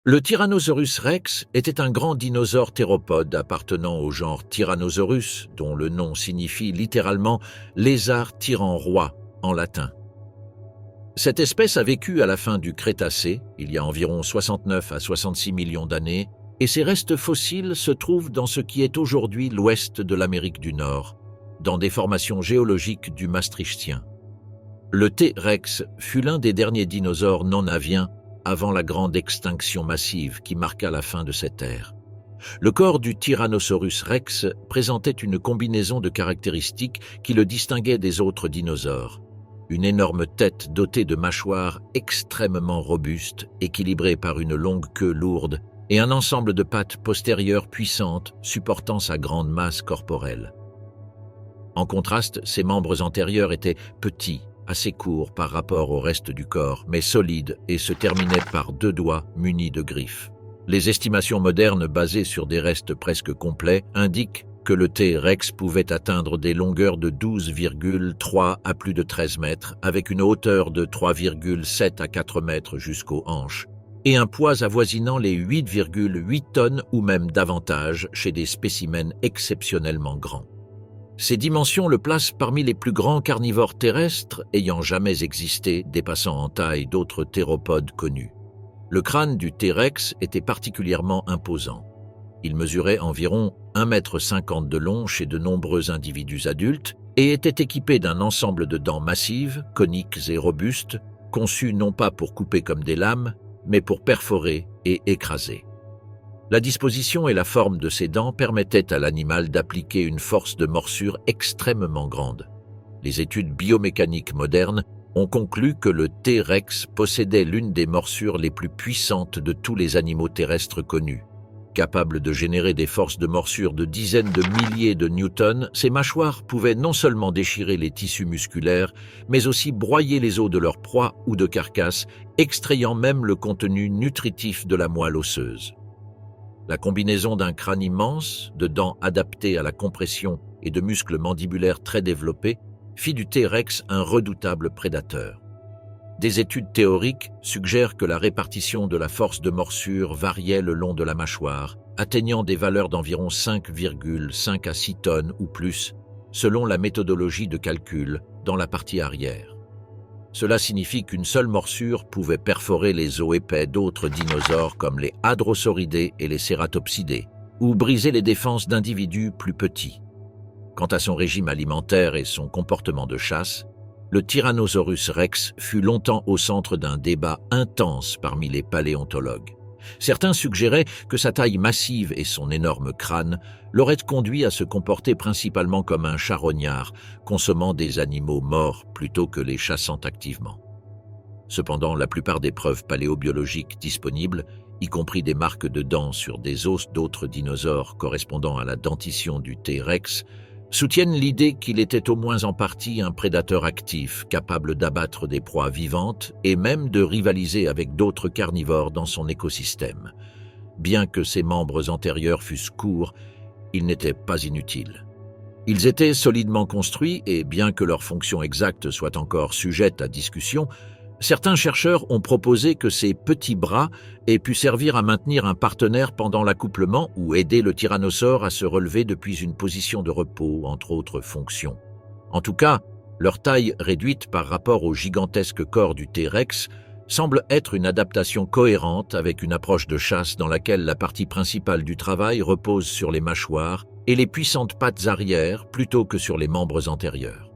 Le Tyrannosaurus rex était un grand dinosaure théropode appartenant au genre Tyrannosaurus, dont le nom signifie littéralement « lézard tyran roi » en latin. Cette espèce a vécu à la fin du Crétacé, il y a environ 69 à 66 millions d'années, et ses restes fossiles se trouvent dans ce qui est aujourd'hui l'ouest de l'Amérique du Nord, dans des formations géologiques du Maastrichtien. Le T-Rex fut l'un des derniers dinosaures non aviens avant la grande extinction massive qui marqua la fin de cette ère. Le corps du Tyrannosaurus rex présentait une combinaison de caractéristiques qui le distinguaient des autres dinosaures. Une énorme tête dotée de mâchoires extrêmement robustes, équilibrées par une longue queue lourde, et un ensemble de pattes postérieures puissantes supportant sa grande masse corporelle. En contraste, ses membres antérieurs étaient petits, assez courts par rapport au reste du corps, mais solides et se terminaient par 2 doigts munis de griffes. Les estimations modernes basées sur des restes presque complets indiquent que le T-Rex pouvait atteindre des longueurs de 12,3 à plus de 13 mètres, avec une hauteur de 3,7 à 4 mètres jusqu'aux hanches, et un poids avoisinant les 8,8 tonnes ou même davantage chez des spécimens exceptionnellement grands. Ces dimensions le placent parmi les plus grands carnivores terrestres ayant jamais existé, dépassant en taille d'autres théropodes connus. Le crâne du T-Rex était particulièrement imposant. Il mesurait environ 1,50 m de long chez de nombreux individus adultes et était équipé d'un ensemble de dents massives, coniques et robustes, conçues non pas pour couper comme des lames, mais pour perforer et écraser. La disposition et la forme de ses dents permettaient à l'animal d'appliquer une force de morsure extrêmement grande. Les études biomécaniques modernes ont conclu que le T-Rex possédait l'une des morsures les plus puissantes de tous les animaux terrestres connus. Capable de générer des forces de morsure de dizaines de milliers de newtons, ses mâchoires pouvaient non seulement déchirer les tissus musculaires, mais aussi broyer les os de leur proie ou de carcasse, extrayant même le contenu nutritif de la moelle osseuse. La combinaison d'un crâne immense, de dents adaptées à la compression et de muscles mandibulaires très développés fit du T-Rex un redoutable prédateur. Des études théoriques suggèrent que la répartition de la force de morsure variait le long de la mâchoire, atteignant des valeurs d'environ 5,5 à 6 tonnes ou plus, selon la méthodologie de calcul, dans la partie arrière. Cela signifie qu'une seule morsure pouvait perforer les os épais d'autres dinosaures comme les hadrosauridés et les cératopsidés, ou briser les défenses d'individus plus petits. Quant à son régime alimentaire et son comportement de chasse, le Tyrannosaurus rex fut longtemps au centre d'un débat intense parmi les paléontologues. Certains suggéraient que sa taille massive et son énorme crâne l'auraient conduit à se comporter principalement comme un charognard, consommant des animaux morts plutôt que les chassant activement. Cependant, la plupart des preuves paléobiologiques disponibles, y compris des marques de dents sur des os d'autres dinosaures correspondant à la dentition du T-Rex, soutiennent l'idée qu'il était au moins en partie un prédateur actif, capable d'abattre des proies vivantes et même de rivaliser avec d'autres carnivores dans son écosystème. Bien que ses membres antérieurs fussent courts, ils n'étaient pas inutiles. Ils étaient solidement construits et bien que leur fonction exacte soit encore sujette à discussion, certains chercheurs ont proposé que ces petits bras aient pu servir à maintenir un partenaire pendant l'accouplement ou aider le tyrannosaure à se relever depuis une position de repos, entre autres fonctions. En tout cas, leur taille réduite par rapport au gigantesque corps du T-Rex semble être une adaptation cohérente avec une approche de chasse dans laquelle la partie principale du travail repose sur les mâchoires et les puissantes pattes arrière plutôt que sur les membres antérieurs.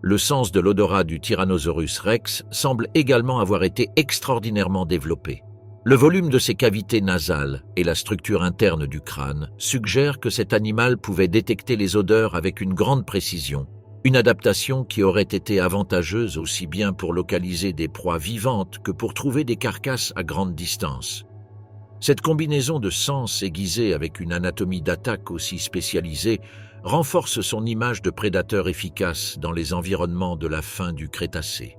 Le sens de l'odorat du Tyrannosaurus rex semble également avoir été extraordinairement développé. Le volume de ses cavités nasales et la structure interne du crâne suggèrent que cet animal pouvait détecter les odeurs avec une grande précision, une adaptation qui aurait été avantageuse aussi bien pour localiser des proies vivantes que pour trouver des carcasses à grande distance. Cette combinaison de sens aiguisés avec une anatomie d'attaque aussi spécialisée renforce son image de prédateur efficace dans les environnements de la fin du Crétacé.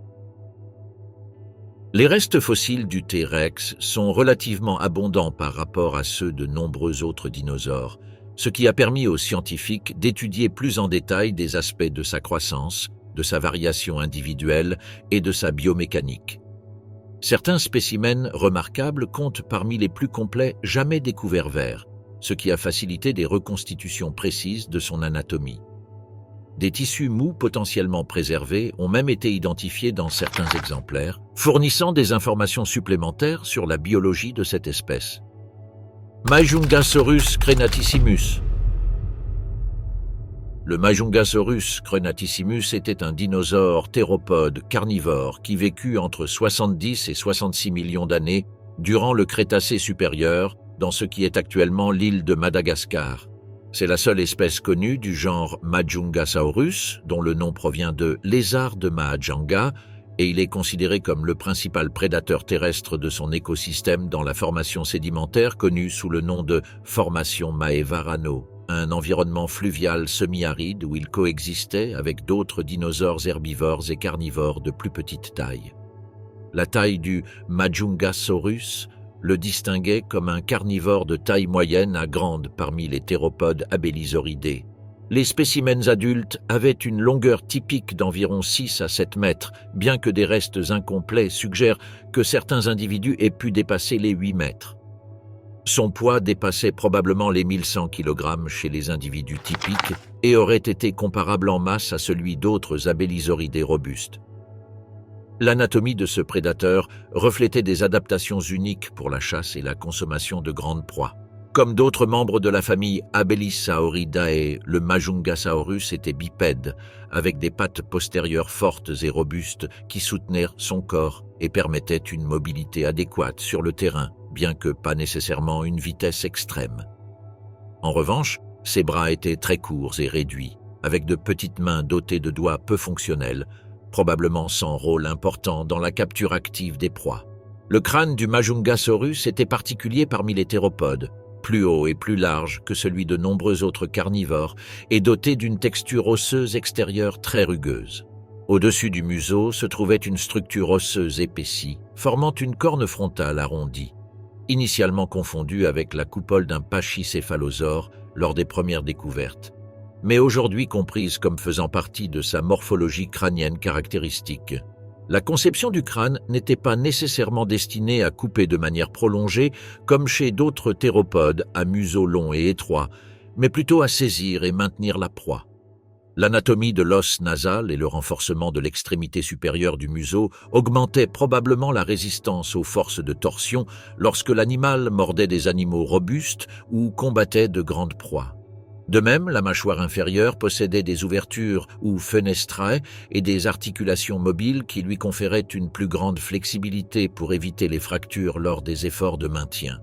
Les restes fossiles du T-Rex sont relativement abondants par rapport à ceux de nombreux autres dinosaures, ce qui a permis aux scientifiques d'étudier plus en détail des aspects de sa croissance, de sa variation individuelle et de sa biomécanique. Certains spécimens remarquables comptent parmi les plus complets jamais découverts vers, ce qui a facilité des reconstitutions précises de son anatomie. Des tissus mous potentiellement préservés ont même été identifiés dans certains exemplaires, fournissant des informations supplémentaires sur la biologie de cette espèce. Majungasaurus crenatissimus. Le Majungasaurus crenatissimus était un dinosaure théropode carnivore qui vécut entre 70 et 66 millions d'années durant le Crétacé supérieur dans ce qui est actuellement l'île de Madagascar. C'est la seule espèce connue du genre Majungasaurus, dont le nom provient de lézard de Mahajanga, et il est considéré comme le principal prédateur terrestre de son écosystème dans la formation sédimentaire connue sous le nom de formation Maevarano, un environnement fluvial semi-aride où il coexistait avec d'autres dinosaures herbivores et carnivores de plus petite taille. La taille du Majungasaurus le distinguait comme un carnivore de taille moyenne à grande parmi les théropodes abélisauridés. Les spécimens adultes avaient une longueur typique d'environ 6 à 7 mètres, bien que des restes incomplets suggèrent que certains individus aient pu dépasser les 8 mètres. Son poids dépassait probablement les 1100 kg chez les individus typiques et aurait été comparable en masse à celui d'autres abélisauridés robustes. L'anatomie de ce prédateur reflétait des adaptations uniques pour la chasse et la consommation de grandes proies. Comme d'autres membres de la famille Abelisauridae, le Majungasaurus était bipède, avec des pattes postérieures fortes et robustes qui soutenaient son corps et permettaient une mobilité adéquate sur le terrain, bien que pas nécessairement une vitesse extrême. En revanche, ses bras étaient très courts et réduits, avec de petites mains dotées de doigts peu fonctionnels, probablement sans rôle important dans la capture active des proies. Le crâne du Majungasaurus était particulier parmi les théropodes, plus haut et plus large que celui de nombreux autres carnivores et doté d'une texture osseuse extérieure très rugueuse. Au-dessus du museau se trouvait une structure osseuse épaissie, formant une corne frontale arrondie, initialement confondue avec la coupole d'un pachycéphalosaure lors des premières découvertes, mais aujourd'hui comprise comme faisant partie de sa morphologie crânienne caractéristique. La conception du crâne n'était pas nécessairement destinée à couper de manière prolongée comme chez d'autres théropodes à museau long et étroit, mais plutôt à saisir et maintenir la proie. L'anatomie de l'os nasal et le renforcement de l'extrémité supérieure du museau augmentaient probablement la résistance aux forces de torsion lorsque l'animal mordait des animaux robustes ou combattait de grandes proies. De même, la mâchoire inférieure possédait des ouvertures ou fenestrae et des articulations mobiles qui lui conféraient une plus grande flexibilité pour éviter les fractures lors des efforts de maintien.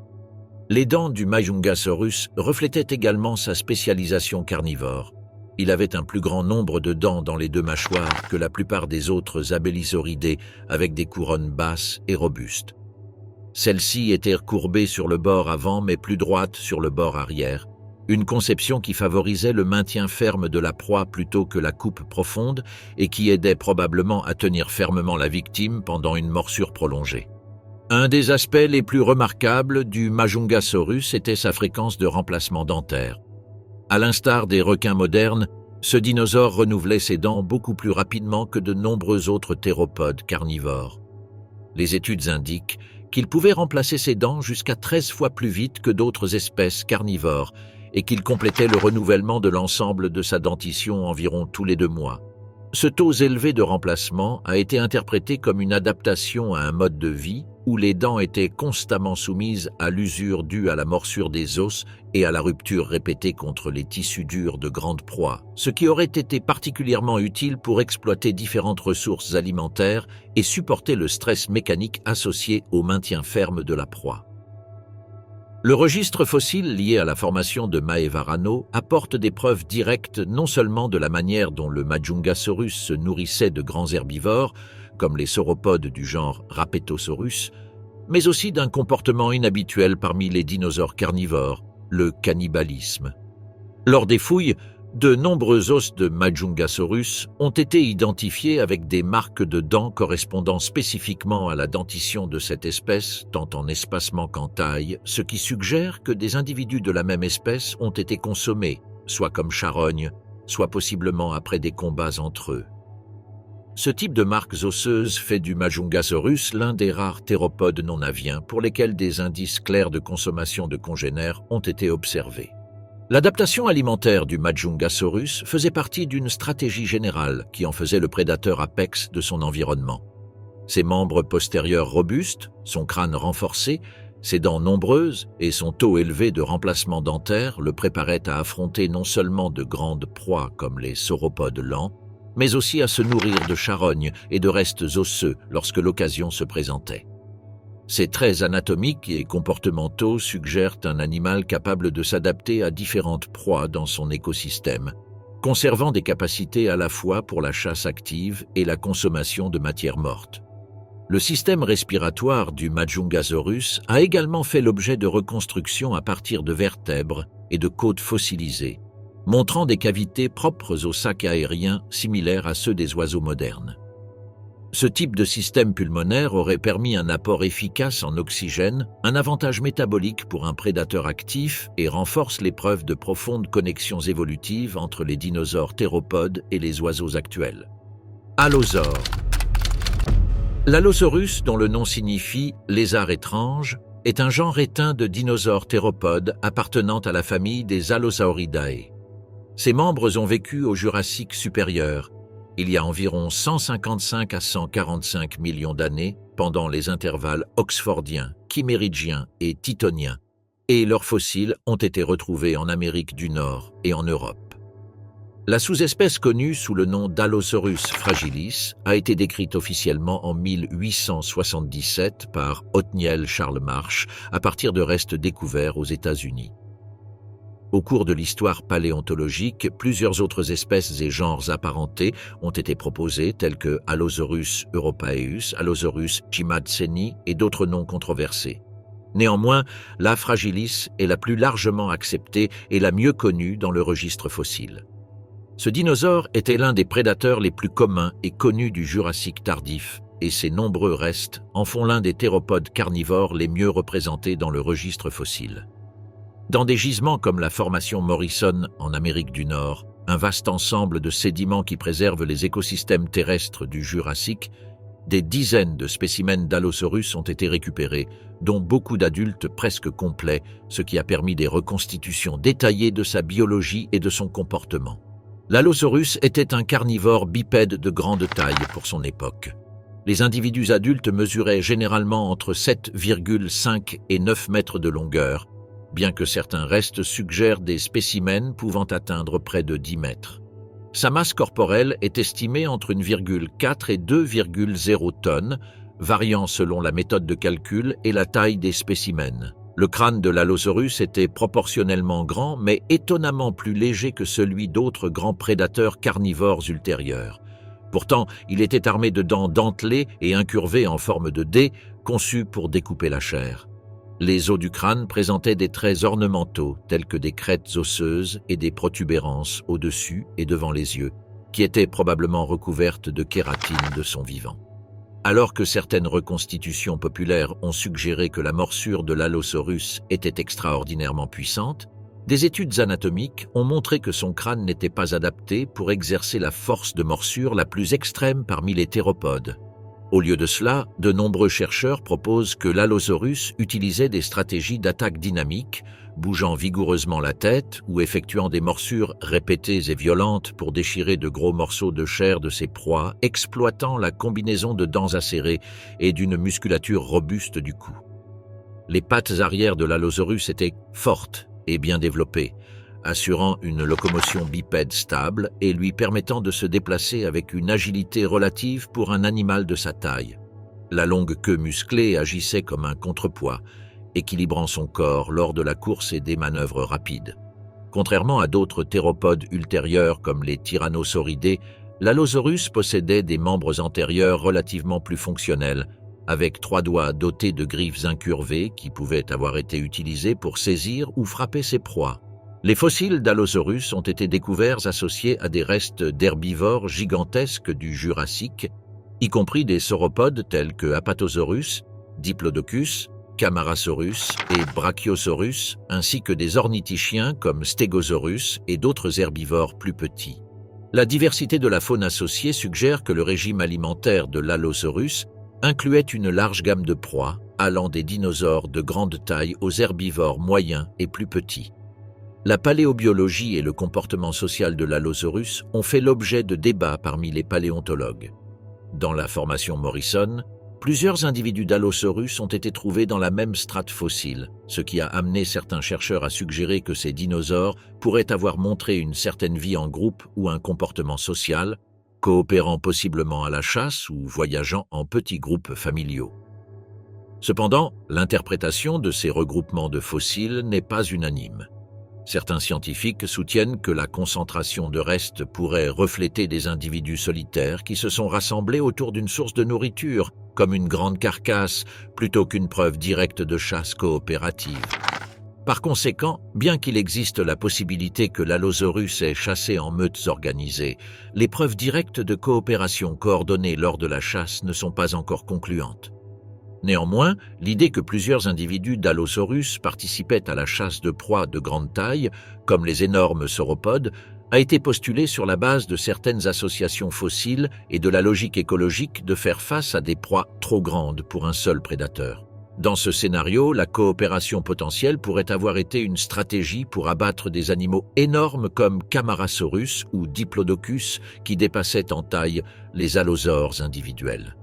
Les dents du Majungasaurus reflétaient également sa spécialisation carnivore. Il avait un plus grand nombre de dents dans les deux mâchoires que la plupart des autres abélisauridés, avec des couronnes basses et robustes. Celles-ci étaient recourbées sur le bord avant mais plus droites sur le bord arrière, une conception qui favorisait le maintien ferme de la proie plutôt que la coupe profonde et qui aidait probablement à tenir fermement la victime pendant une morsure prolongée. Un des aspects les plus remarquables du Majungasaurus était sa fréquence de remplacement dentaire. À l'instar des requins modernes, ce dinosaure renouvelait ses dents beaucoup plus rapidement que de nombreux autres théropodes carnivores. Les études indiquent qu'il pouvait remplacer ses dents jusqu'à 13 fois plus vite que d'autres espèces carnivores et qu'il complétait le renouvellement de l'ensemble de sa dentition environ tous les 2 mois. Ce taux élevé de remplacement a été interprété comme une adaptation à un mode de vie où les dents étaient constamment soumises à l'usure due à la morsure des os et à la rupture répétée contre les tissus durs de grandes proies, ce qui aurait été particulièrement utile pour exploiter différentes ressources alimentaires et supporter le stress mécanique associé au maintien ferme de la proie. Le registre fossile lié à la formation de Maevarano apporte des preuves directes non seulement de la manière dont le Majungasaurus se nourrissait de grands herbivores, comme les sauropodes du genre Rapetosaurus, mais aussi d'un comportement inhabituel parmi les dinosaures carnivores, le cannibalisme. Lors des fouilles, de nombreux os de Majungasaurus ont été identifiés avec des marques de dents correspondant spécifiquement à la dentition de cette espèce, tant en espacement qu'en taille, ce qui suggère que des individus de la même espèce ont été consommés, soit comme charognes, soit possiblement après des combats entre eux. Ce type de marques osseuses fait du Majungasaurus l'un des rares théropodes non aviens pour lesquels des indices clairs de consommation de congénères ont été observés. L'adaptation alimentaire du Majungasaurus faisait partie d'une stratégie générale qui en faisait le prédateur apex de son environnement. Ses membres postérieurs robustes, son crâne renforcé, ses dents nombreuses et son taux élevé de remplacement dentaire le préparaient à affronter non seulement de grandes proies comme les sauropodes lents, mais aussi à se nourrir de charognes et de restes osseux lorsque l'occasion se présentait. Ces traits anatomiques et comportementaux suggèrent un animal capable de s'adapter à différentes proies dans son écosystème, conservant des capacités à la fois pour la chasse active et la consommation de matières mortes. Le système respiratoire du Majungasaurus a également fait l'objet de reconstructions à partir de vertèbres et de côtes fossilisées, montrant des cavités propres au sac aérien similaires à ceux des oiseaux modernes. Ce type de système pulmonaire aurait permis un apport efficace en oxygène, un avantage métabolique pour un prédateur actif et renforce les preuves de profondes connexions évolutives entre les dinosaures théropodes et les oiseaux actuels. Allosaure. L'Allosaurus, dont le nom signifie « lézard étrange », est un genre éteint de dinosaures théropodes appartenant à la famille des Allosauridae. Ses membres ont vécu au Jurassique supérieur, il y a environ 155 à 145 millions d'années pendant les intervalles oxfordiens, chimérigiens et titoniens, et leurs fossiles ont été retrouvés en Amérique du Nord et en Europe. La sous-espèce connue sous le nom d'Allosaurus fragilis a été décrite officiellement en 1877 par Othniel Charles Marsh à partir de restes découverts aux États-Unis. Au cours de l'histoire paléontologique, plusieurs autres espèces et genres apparentés ont été proposés, tels que Allosaurus europaeus, Allosaurus chimadseni et d'autres noms controversés. Néanmoins, la fragilis est la plus largement acceptée et la mieux connue dans le registre fossile. Ce dinosaure était l'un des prédateurs les plus communs et connus du Jurassique tardif, et ses nombreux restes en font l'un des théropodes carnivores les mieux représentés dans le registre fossile. Dans des gisements comme la formation Morrison en Amérique du Nord, un vaste ensemble de sédiments qui préservent les écosystèmes terrestres du Jurassique, des dizaines de spécimens d'Allosaurus ont été récupérés, dont beaucoup d'adultes presque complets, ce qui a permis des reconstitutions détaillées de sa biologie et de son comportement. L'Allosaurus était un carnivore bipède de grande taille pour son époque. Les individus adultes mesuraient généralement entre 7,5 et 9 mètres de longueur, bien que certains restes suggèrent des spécimens pouvant atteindre près de 10 mètres. Sa masse corporelle est estimée entre 1,4 et 2,0 tonnes, variant selon la méthode de calcul et la taille des spécimens. Le crâne de l'Allosaurus était proportionnellement grand, mais étonnamment plus léger que celui d'autres grands prédateurs carnivores ultérieurs. Pourtant, il était armé de dents dentelées et incurvées en forme de dé, conçues pour découper la chair. Les os du crâne présentaient des traits ornementaux, tels que des crêtes osseuses et des protubérances au-dessus et devant les yeux, qui étaient probablement recouvertes de kératine de son vivant. Alors que certaines reconstitutions populaires ont suggéré que la morsure de l'Allosaurus était extraordinairement puissante, des études anatomiques ont montré que son crâne n'était pas adapté pour exercer la force de morsure la plus extrême parmi les théropodes. Au lieu de cela, de nombreux chercheurs proposent que l'Allosaurus utilisait des stratégies d'attaque dynamique, bougeant vigoureusement la tête ou effectuant des morsures répétées et violentes pour déchirer de gros morceaux de chair de ses proies, exploitant la combinaison de dents acérées et d'une musculature robuste du cou. Les pattes arrière de l'Allosaurus étaient fortes et bien développées, assurant une locomotion bipède stable et lui permettant de se déplacer avec une agilité relative pour un animal de sa taille. La longue queue musclée agissait comme un contrepoids, équilibrant son corps lors de la course et des manœuvres rapides. Contrairement à d'autres théropodes ultérieurs comme les tyrannosauridés, l'Allosaurus possédait des membres antérieurs relativement plus fonctionnels, avec 3 doigts dotés de griffes incurvées qui pouvaient avoir été utilisées pour saisir ou frapper ses proies. Les fossiles d'Allosaurus ont été découverts associés à des restes d'herbivores gigantesques du Jurassique, y compris des sauropodes tels que Apatosaurus, Diplodocus, Camarasaurus et Brachiosaurus, ainsi que des ornithichiens comme Stegosaurus et d'autres herbivores plus petits. La diversité de la faune associée suggère que le régime alimentaire de l'Allosaurus incluait une large gamme de proies, allant des dinosaures de grande taille aux herbivores moyens et plus petits. La paléobiologie et le comportement social de l'Allosaurus ont fait l'objet de débats parmi les paléontologues. Dans la formation Morrison, plusieurs individus d'Allosaurus ont été trouvés dans la même strate fossile, ce qui a amené certains chercheurs à suggérer que ces dinosaures pourraient avoir montré une certaine vie en groupe ou un comportement social, coopérant possiblement à la chasse ou voyageant en petits groupes familiaux. Cependant, l'interprétation de ces regroupements de fossiles n'est pas unanime. Certains scientifiques soutiennent que la concentration de restes pourrait refléter des individus solitaires qui se sont rassemblés autour d'une source de nourriture, comme une grande carcasse, plutôt qu'une preuve directe de chasse coopérative. Par conséquent, bien qu'il existe la possibilité que l'Allosaurus ait chassé en meutes organisées, les preuves directes de coopération coordonnée lors de la chasse ne sont pas encore concluantes. Néanmoins, l'idée que plusieurs individus d'Allosaurus participaient à la chasse de proies de grande taille, comme les énormes sauropodes, a été postulée sur la base de certaines associations fossiles et de la logique écologique de faire face à des proies trop grandes pour un seul prédateur. Dans ce scénario, la coopération potentielle pourrait avoir été une stratégie pour abattre des animaux énormes comme Camarasaurus ou Diplodocus qui dépassaient en taille les allosaures individuels.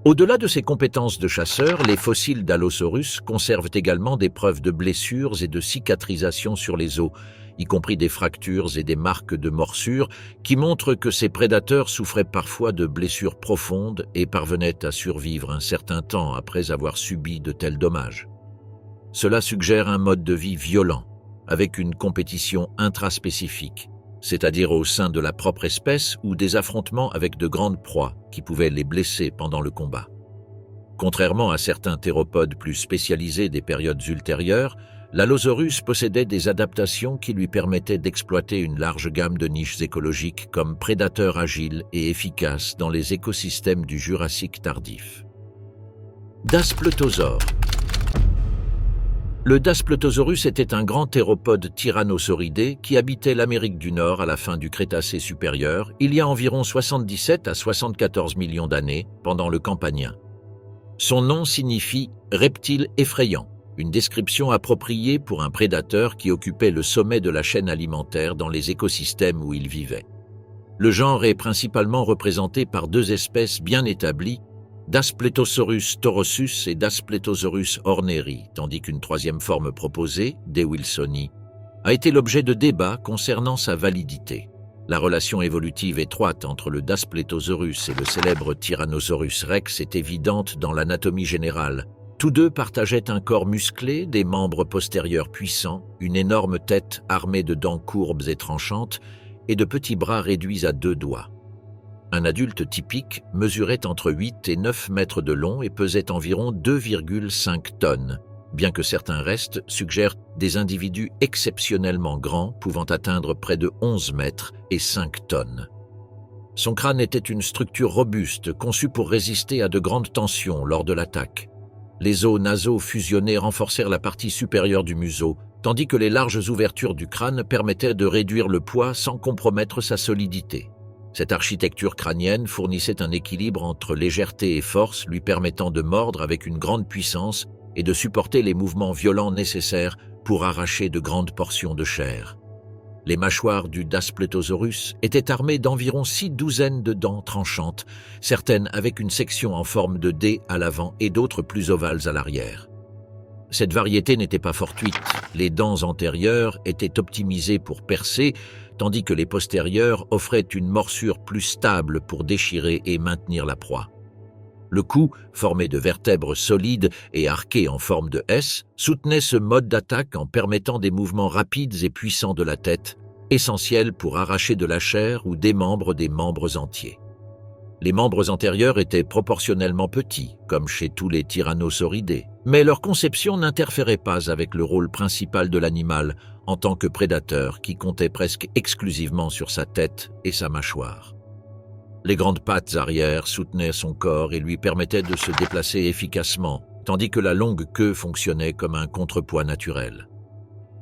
Au-delà de ses compétences de chasseur, les fossiles d'Allosaurus conservent également des preuves de blessures et de cicatrisation sur les os, y compris des fractures et des marques de morsures qui montrent que ces prédateurs souffraient parfois de blessures profondes et parvenaient à survivre un certain temps après avoir subi de tels dommages. Cela suggère un mode de vie violent, avec une compétition intraspécifique, c'est-à-dire au sein de la propre espèce ou des affrontements avec de grandes proies qui pouvaient les blesser pendant le combat. Contrairement à certains théropodes plus spécialisés des périodes ultérieures, l'Allosaurus possédait des adaptations qui lui permettaient d'exploiter une large gamme de niches écologiques comme prédateur agile et efficace dans les écosystèmes du Jurassique tardif. Daspletosaure. Le Daspletosaurus était un grand théropode tyrannosauridé qui habitait l'Amérique du Nord à la fin du Crétacé supérieur, il y a environ 77 à 74 millions d'années, pendant le Campanien. Son nom signifie « reptile effrayant », une description appropriée pour un prédateur qui occupait le sommet de la chaîne alimentaire dans les écosystèmes où il vivait. Le genre est principalement représenté par deux espèces bien établies, Daspletosaurus torosus et Daspletosaurus horneri, tandis qu'une troisième forme proposée, D. wilsoni, a été l'objet de débats concernant sa validité. La relation évolutive étroite entre le Daspletosaurus et le célèbre Tyrannosaurus rex est évidente dans l'anatomie générale. Tous deux partageaient un corps musclé, des membres postérieurs puissants, une énorme tête armée de dents courbes et tranchantes et de petits bras réduits à 2 doigts. Un adulte typique mesurait entre 8 et 9 mètres de long et pesait environ 2,5 tonnes, bien que certains restes suggèrent des individus exceptionnellement grands pouvant atteindre près de 11 mètres et 5 tonnes. Son crâne était une structure robuste conçue pour résister à de grandes tensions lors de l'attaque. Les os nasaux fusionnés renforcèrent la partie supérieure du museau, tandis que les larges ouvertures du crâne permettaient de réduire le poids sans compromettre sa solidité. Cette architecture crânienne fournissait un équilibre entre légèreté et force, lui permettant de mordre avec une grande puissance et de supporter les mouvements violents nécessaires pour arracher de grandes portions de chair. Les mâchoires du Daspletosaurus étaient armées d'environ 6 douzaines de dents tranchantes, certaines avec une section en forme de D à l'avant et d'autres plus ovales à l'arrière. Cette variété n'était pas fortuite, les dents antérieures étaient optimisées pour percer, tandis que les postérieures offraient une morsure plus stable pour déchirer et maintenir la proie. Le cou, formé de vertèbres solides et arqué en forme de S, soutenait ce mode d'attaque en permettant des mouvements rapides et puissants de la tête, essentiels pour arracher de la chair ou démembrer des membres entiers. Les membres antérieurs étaient proportionnellement petits, comme chez tous les tyrannosauridés, mais leur conception n'interférait pas avec le rôle principal de l'animal en tant que prédateur qui comptait presque exclusivement sur sa tête et sa mâchoire. Les grandes pattes arrière soutenaient son corps et lui permettaient de se déplacer efficacement, tandis que la longue queue fonctionnait comme un contrepoids naturel.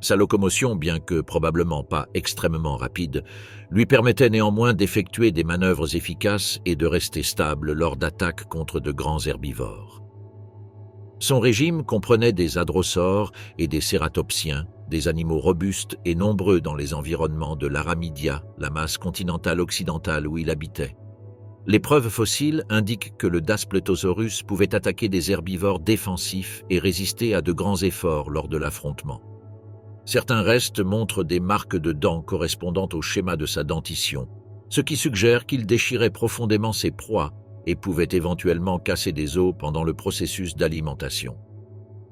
Sa locomotion, bien que probablement pas extrêmement rapide, lui permettait néanmoins d'effectuer des manœuvres efficaces et de rester stable lors d'attaques contre de grands herbivores. Son régime comprenait des hadrosaures et des cératopsiens, des animaux robustes et nombreux dans les environnements de l'Aramidia, la masse continentale occidentale où il habitait. Les preuves fossiles indiquent que le Daspletosaurus pouvait attaquer des herbivores défensifs et résister à de grands efforts lors de l'affrontement. Certains restes montrent des marques de dents correspondant au schéma de sa dentition, ce qui suggère qu'il déchirait profondément ses proies et pouvait éventuellement casser des os pendant le processus d'alimentation.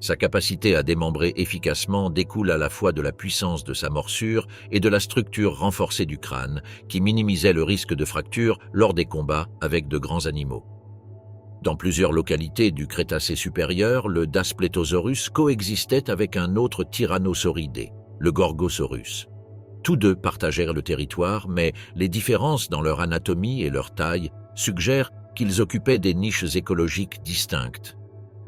Sa capacité à démembrer efficacement découle à la fois de la puissance de sa morsure et de la structure renforcée du crâne, qui minimisait le risque de fracture lors des combats avec de grands animaux. Dans plusieurs localités du Crétacé supérieur, le Daspletosaurus coexistait avec un autre tyrannosauridé, le Gorgosaurus. Tous deux partagèrent le territoire, mais les différences dans leur anatomie et leur taille suggèrent qu'ils occupaient des niches écologiques distinctes.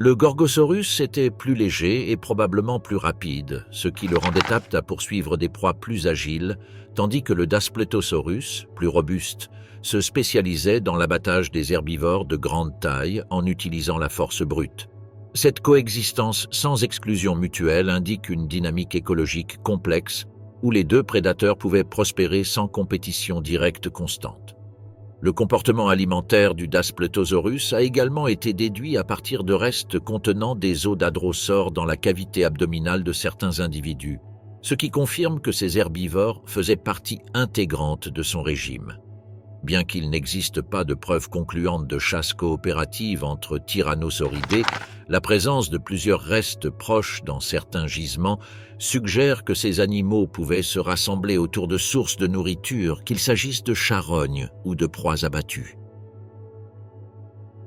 Le Gorgosaurus était plus léger et probablement plus rapide, ce qui le rendait apte à poursuivre des proies plus agiles, tandis que le Daspletosaurus, plus robuste, se spécialisait dans l'abattage des herbivores de grande taille en utilisant la force brute. Cette coexistence sans exclusion mutuelle indique une dynamique écologique complexe où les deux prédateurs pouvaient prospérer sans compétition directe constante. Le comportement alimentaire du Daspletosaurus a également été déduit à partir de restes contenant des os d'hadrosaures dans la cavité abdominale de certains individus, ce qui confirme que ces herbivores faisaient partie intégrante de son régime. Bien qu'il n'existe pas de preuves concluantes de chasse coopérative entre tyrannosauridés, la présence de plusieurs restes proches dans certains gisements suggère que ces animaux pouvaient se rassembler autour de sources de nourriture, qu'il s'agisse de charognes ou de proies abattues.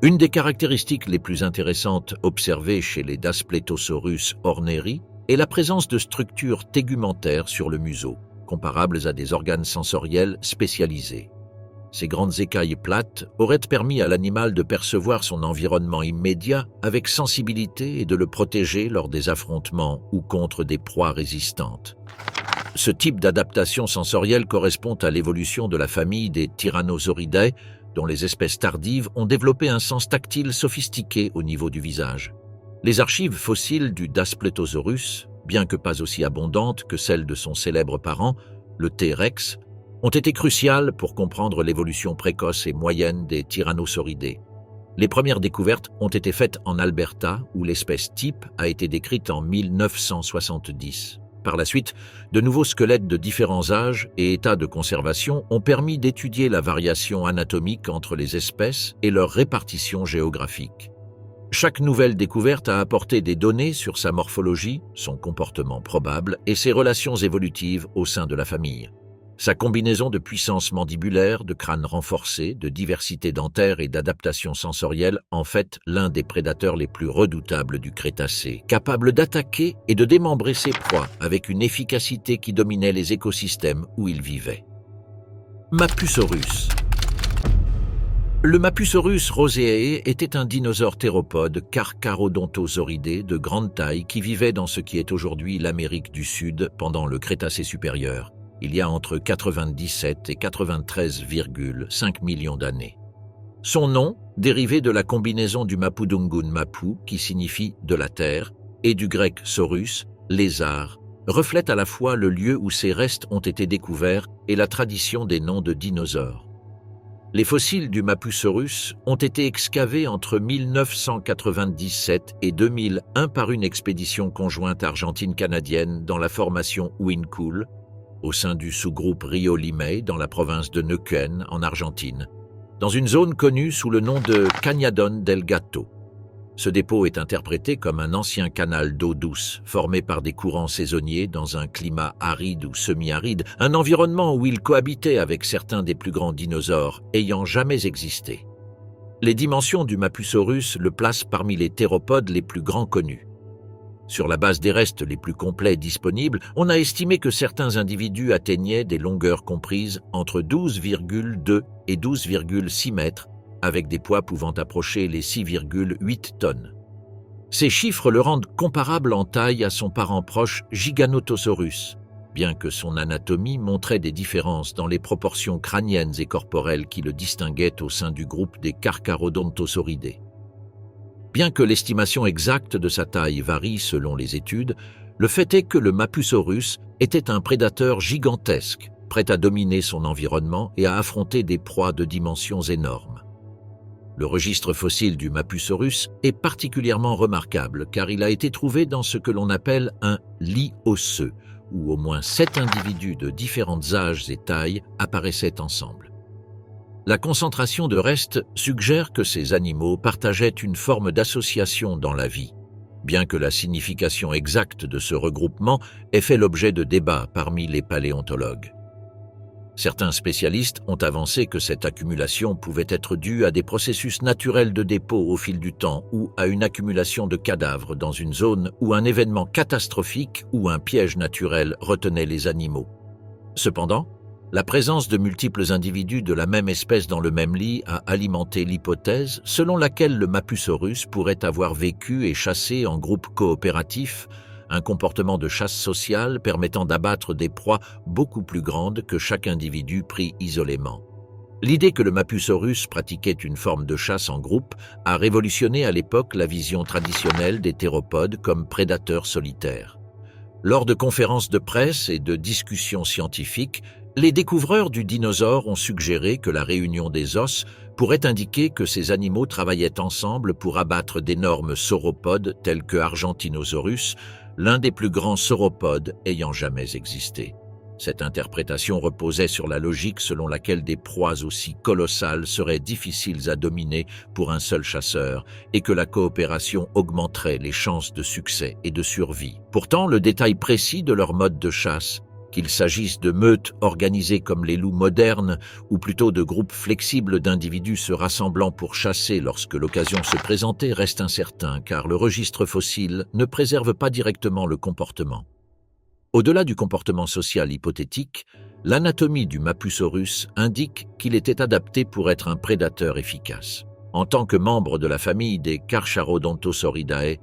Une des caractéristiques les plus intéressantes observées chez les Daspletosaurus orneri est la présence de structures tégumentaires sur le museau, comparables à des organes sensoriels spécialisés. Ces grandes écailles plates auraient permis à l'animal de percevoir son environnement immédiat avec sensibilité et de le protéger lors des affrontements ou contre des proies résistantes. Ce type d'adaptation sensorielle correspond à l'évolution de la famille des Tyrannosauridae, dont les espèces tardives ont développé un sens tactile sophistiqué au niveau du visage. Les archives fossiles du Daspletosaurus, bien que pas aussi abondantes que celles de son célèbre parent, le T-Rex, ont été cruciales pour comprendre l'évolution précoce et moyenne des tyrannosauridés. Les premières découvertes ont été faites en Alberta, où l'espèce type a été décrite en 1970. Par la suite, de nouveaux squelettes de différents âges et états de conservation ont permis d'étudier la variation anatomique entre les espèces et leur répartition géographique. Chaque nouvelle découverte a apporté des données sur sa morphologie, son comportement probable et ses relations évolutives au sein de la famille. Sa combinaison de puissance mandibulaire, de crâne renforcé, de diversité dentaire et d'adaptation sensorielle en fait l'un des prédateurs les plus redoutables du Crétacé, capable d'attaquer et de démembrer ses proies avec une efficacité qui dominait les écosystèmes où il vivait. Mapusaurus. Le Mapusaurus roseae était un dinosaure théropode carcharodontosauridae de grande taille qui vivait dans ce qui est aujourd'hui l'Amérique du Sud pendant le Crétacé supérieur, il y a entre 97 et 93,5 millions d'années. Son nom, dérivé de la combinaison du mapudungun mapu, qui signifie « de la terre », et du grec saurus, lézard, reflète à la fois le lieu où ces restes ont été découverts et la tradition des noms de dinosaures. Les fossiles du Mapusaurus ont été excavés entre 1997 et 2001 par une expédition conjointe argentine-canadienne dans la formation Huincul, au sein du sous-groupe Rio Limay dans la province de Neuquén, en Argentine, dans une zone connue sous le nom de Cañadón del Gato. Ce dépôt est interprété comme un ancien canal d'eau douce, formé par des courants saisonniers dans un climat aride ou semi-aride, un environnement où il cohabitait avec certains des plus grands dinosaures ayant jamais existé. Les dimensions du Mapusaurus le placent parmi les théropodes les plus grands connus. Sur la base des restes les plus complets disponibles, on a estimé que certains individus atteignaient des longueurs comprises entre 12,2 et 12,6 mètres, avec des poids pouvant approcher les 6,8 tonnes. Ces chiffres le rendent comparable en taille à son parent proche Giganotosaurus, bien que son anatomie montrait des différences dans les proportions crâniennes et corporelles qui le distinguaient au sein du groupe des Carcharodontosauridae. Bien que l'estimation exacte de sa taille varie selon les études, le fait est que le Mapusaurus était un prédateur gigantesque, prêt à dominer son environnement et à affronter des proies de dimensions énormes. Le registre fossile du Mapusaurus est particulièrement remarquable car il a été trouvé dans ce que l'on appelle un lit osseux, où au moins 7 individus de différents âges et tailles apparaissaient ensemble. La concentration de restes suggère que ces animaux partageaient une forme d'association dans la vie, bien que la signification exacte de ce regroupement ait fait l'objet de débats parmi les paléontologues. Certains spécialistes ont avancé que cette accumulation pouvait être due à des processus naturels de dépôt au fil du temps ou à une accumulation de cadavres dans une zone où un événement catastrophique ou un piège naturel retenait les animaux. Cependant, la présence de multiples individus de la même espèce dans le même lit a alimenté l'hypothèse selon laquelle le Mapusaurus pourrait avoir vécu et chassé en groupe coopératif, un comportement de chasse sociale permettant d'abattre des proies beaucoup plus grandes que chaque individu pris isolément. L'idée que le Mapusaurus pratiquait une forme de chasse en groupe a révolutionné à l'époque la vision traditionnelle des théropodes comme prédateurs solitaires. Lors de conférences de presse et de discussions scientifiques, les découvreurs du dinosaure ont suggéré que la réunion des os pourrait indiquer que ces animaux travaillaient ensemble pour abattre d'énormes sauropodes tels que Argentinosaurus, l'un des plus grands sauropodes ayant jamais existé. Cette interprétation reposait sur la logique selon laquelle des proies aussi colossales seraient difficiles à dominer pour un seul chasseur et que la coopération augmenterait les chances de succès et de survie. Pourtant, le détail précis de leur mode de chasse, qu'il s'agisse de meutes organisées comme les loups modernes ou plutôt de groupes flexibles d'individus se rassemblant pour chasser lorsque l'occasion se présentait, reste incertain car le registre fossile ne préserve pas directement le comportement. Au-delà du comportement social hypothétique, l'anatomie du Mapusaurus indique qu'il était adapté pour être un prédateur efficace. En tant que membre de la famille des Carcharodontosauridae,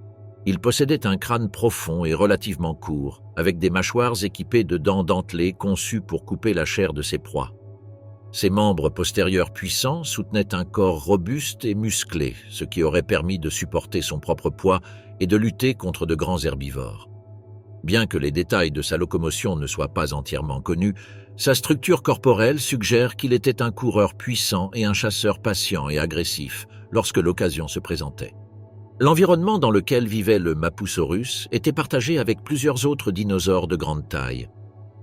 il possédait un crâne profond et relativement court, avec des mâchoires équipées de dents dentelées conçues pour couper la chair de ses proies. Ses membres postérieurs puissants soutenaient un corps robuste et musclé, ce qui aurait permis de supporter son propre poids et de lutter contre de grands herbivores. Bien que les détails de sa locomotion ne soient pas entièrement connus, sa structure corporelle suggère qu'il était un coureur puissant et un chasseur patient et agressif lorsque l'occasion se présentait. L'environnement dans lequel vivait le Mapusaurus était partagé avec plusieurs autres dinosaures de grande taille.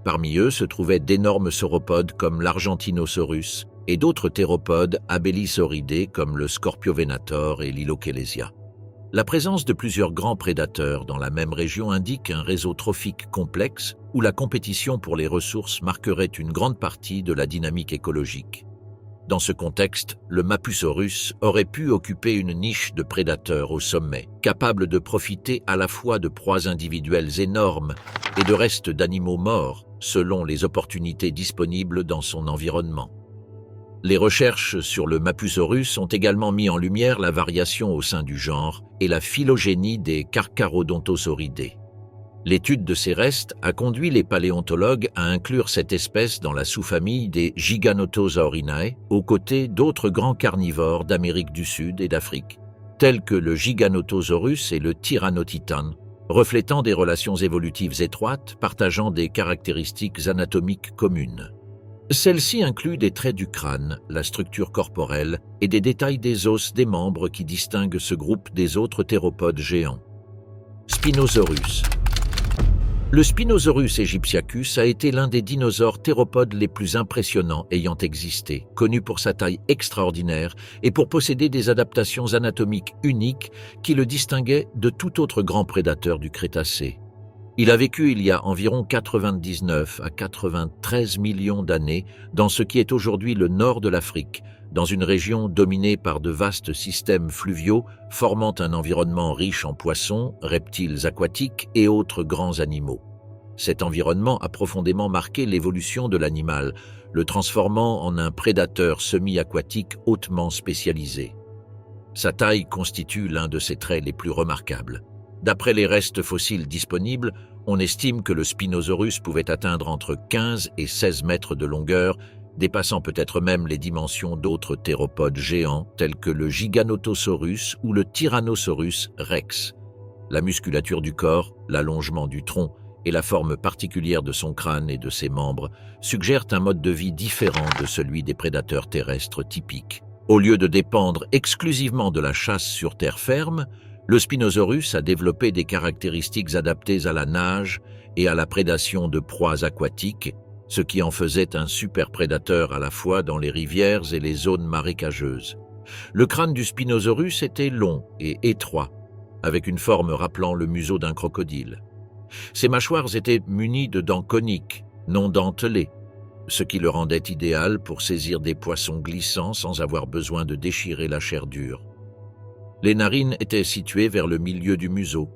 Parmi eux se trouvaient d'énormes sauropodes comme l'Argentinosaurus et d'autres théropodes abélisauridés comme le Scorpiovenator et l'Ilochelesia. La présence de plusieurs grands prédateurs dans la même région indique un réseau trophique complexe où la compétition pour les ressources marquerait une grande partie de la dynamique écologique. Dans ce contexte, le Mapusaurus aurait pu occuper une niche de prédateur au sommet, capable de profiter à la fois de proies individuelles énormes et de restes d'animaux morts, selon les opportunités disponibles dans son environnement. Les recherches sur le Mapusaurus ont également mis en lumière la variation au sein du genre et la phylogénie des Carcharodontosauridae. L'étude de ces restes a conduit les paléontologues à inclure cette espèce dans la sous-famille des Giganotosaurinae, aux côtés d'autres grands carnivores d'Amérique du Sud et d'Afrique, tels que le Giganotosaurus et le Tyrannotitan, reflétant des relations évolutives étroites, partageant des caractéristiques anatomiques communes. Celles-ci incluent des traits du crâne, la structure corporelle et des détails des os des membres qui distinguent ce groupe des autres théropodes géants. Spinosaurus. Le Spinosaurus aegyptiacus a été l'un des dinosaures théropodes les plus impressionnants ayant existé, connu pour sa taille extraordinaire et pour posséder des adaptations anatomiques uniques qui le distinguaient de tout autre grand prédateur du Crétacé. Il a vécu il y a environ 99 à 93 millions d'années dans ce qui est aujourd'hui le nord de l'Afrique, dans une région dominée par de vastes systèmes fluviaux formant un environnement riche en poissons, reptiles aquatiques et autres grands animaux. Cet environnement a profondément marqué l'évolution de l'animal, le transformant en un prédateur semi-aquatique hautement spécialisé. Sa taille constitue l'un de ses traits les plus remarquables. D'après les restes fossiles disponibles, on estime que le Spinosaurus pouvait atteindre entre 15 et 16 mètres de longueur, dépassant peut-être même les dimensions d'autres théropodes géants tels que le Giganotosaurus ou le Tyrannosaurus rex. La musculature du corps, l'allongement du tronc et la forme particulière de son crâne et de ses membres suggèrent un mode de vie différent de celui des prédateurs terrestres typiques. Au lieu de dépendre exclusivement de la chasse sur terre ferme, le Spinosaurus a développé des caractéristiques adaptées à la nage et à la prédation de proies aquatiques, ce qui en faisait un super prédateur à la fois dans les rivières et les zones marécageuses. Le crâne du Spinosaurus était long et étroit, avec une forme rappelant le museau d'un crocodile. Ses mâchoires étaient munies de dents coniques, non dentelées, ce qui le rendait idéal pour saisir des poissons glissants sans avoir besoin de déchirer la chair dure. Les narines étaient situées vers le milieu du museau,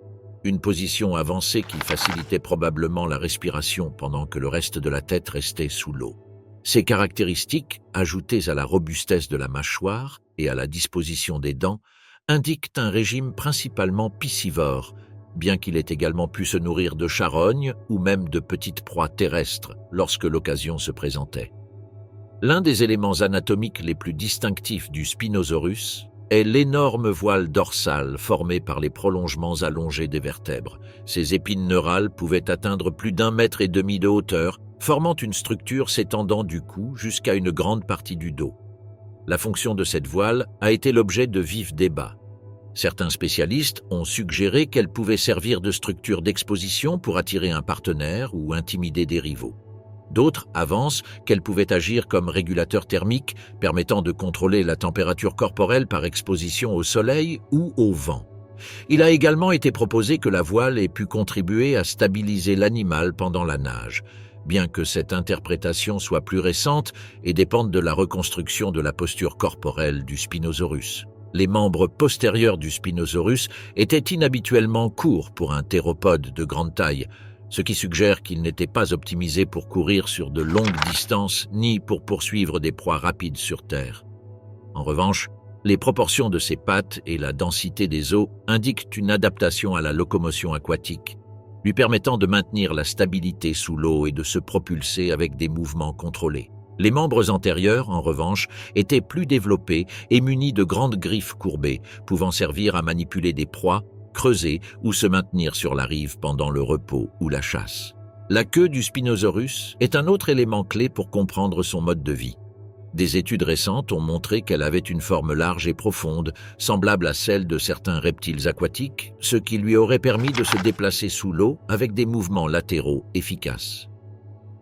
une position avancée qui facilitait probablement la respiration pendant que le reste de la tête restait sous l'eau. Ces caractéristiques, ajoutées à la robustesse de la mâchoire et à la disposition des dents, indiquent un régime principalement piscivore, bien qu'il ait également pu se nourrir de charognes ou même de petites proies terrestres lorsque l'occasion se présentait. L'un des éléments anatomiques les plus distinctifs du Spinosaurus est l'énorme voile dorsale formé par les prolongements allongés des vertèbres. Ces épines neurales pouvaient atteindre plus d'1,5 mètre de hauteur, formant une structure s'étendant du cou jusqu'à une grande partie du dos. La fonction de cette voile a été l'objet de vifs débats. Certains spécialistes ont suggéré qu'elle pouvait servir de structure d'exposition pour attirer un partenaire ou intimider des rivaux. D'autres avancent qu'elle pouvait agir comme régulateur thermique, permettant de contrôler la température corporelle par exposition au soleil ou au vent. Il a également été proposé que la voile ait pu contribuer à stabiliser l'animal pendant la nage, bien que cette interprétation soit plus récente et dépende de la reconstruction de la posture corporelle du Spinosaurus. Les membres postérieurs du Spinosaurus étaient inhabituellement courts pour un théropode de grande taille, ce qui suggère qu'il n'était pas optimisé pour courir sur de longues distances ni pour poursuivre des proies rapides sur terre. En revanche, les proportions de ses pattes et la densité des os indiquent une adaptation à la locomotion aquatique, lui permettant de maintenir la stabilité sous l'eau et de se propulser avec des mouvements contrôlés. Les membres antérieurs, en revanche, étaient plus développés et munis de grandes griffes courbées, pouvant servir à manipuler des proies, creuser ou se maintenir sur la rive pendant le repos ou la chasse. La queue du Spinosaurus est un autre élément clé pour comprendre son mode de vie. Des études récentes ont montré qu'elle avait une forme large et profonde, semblable à celle de certains reptiles aquatiques, ce qui lui aurait permis de se déplacer sous l'eau avec des mouvements latéraux efficaces.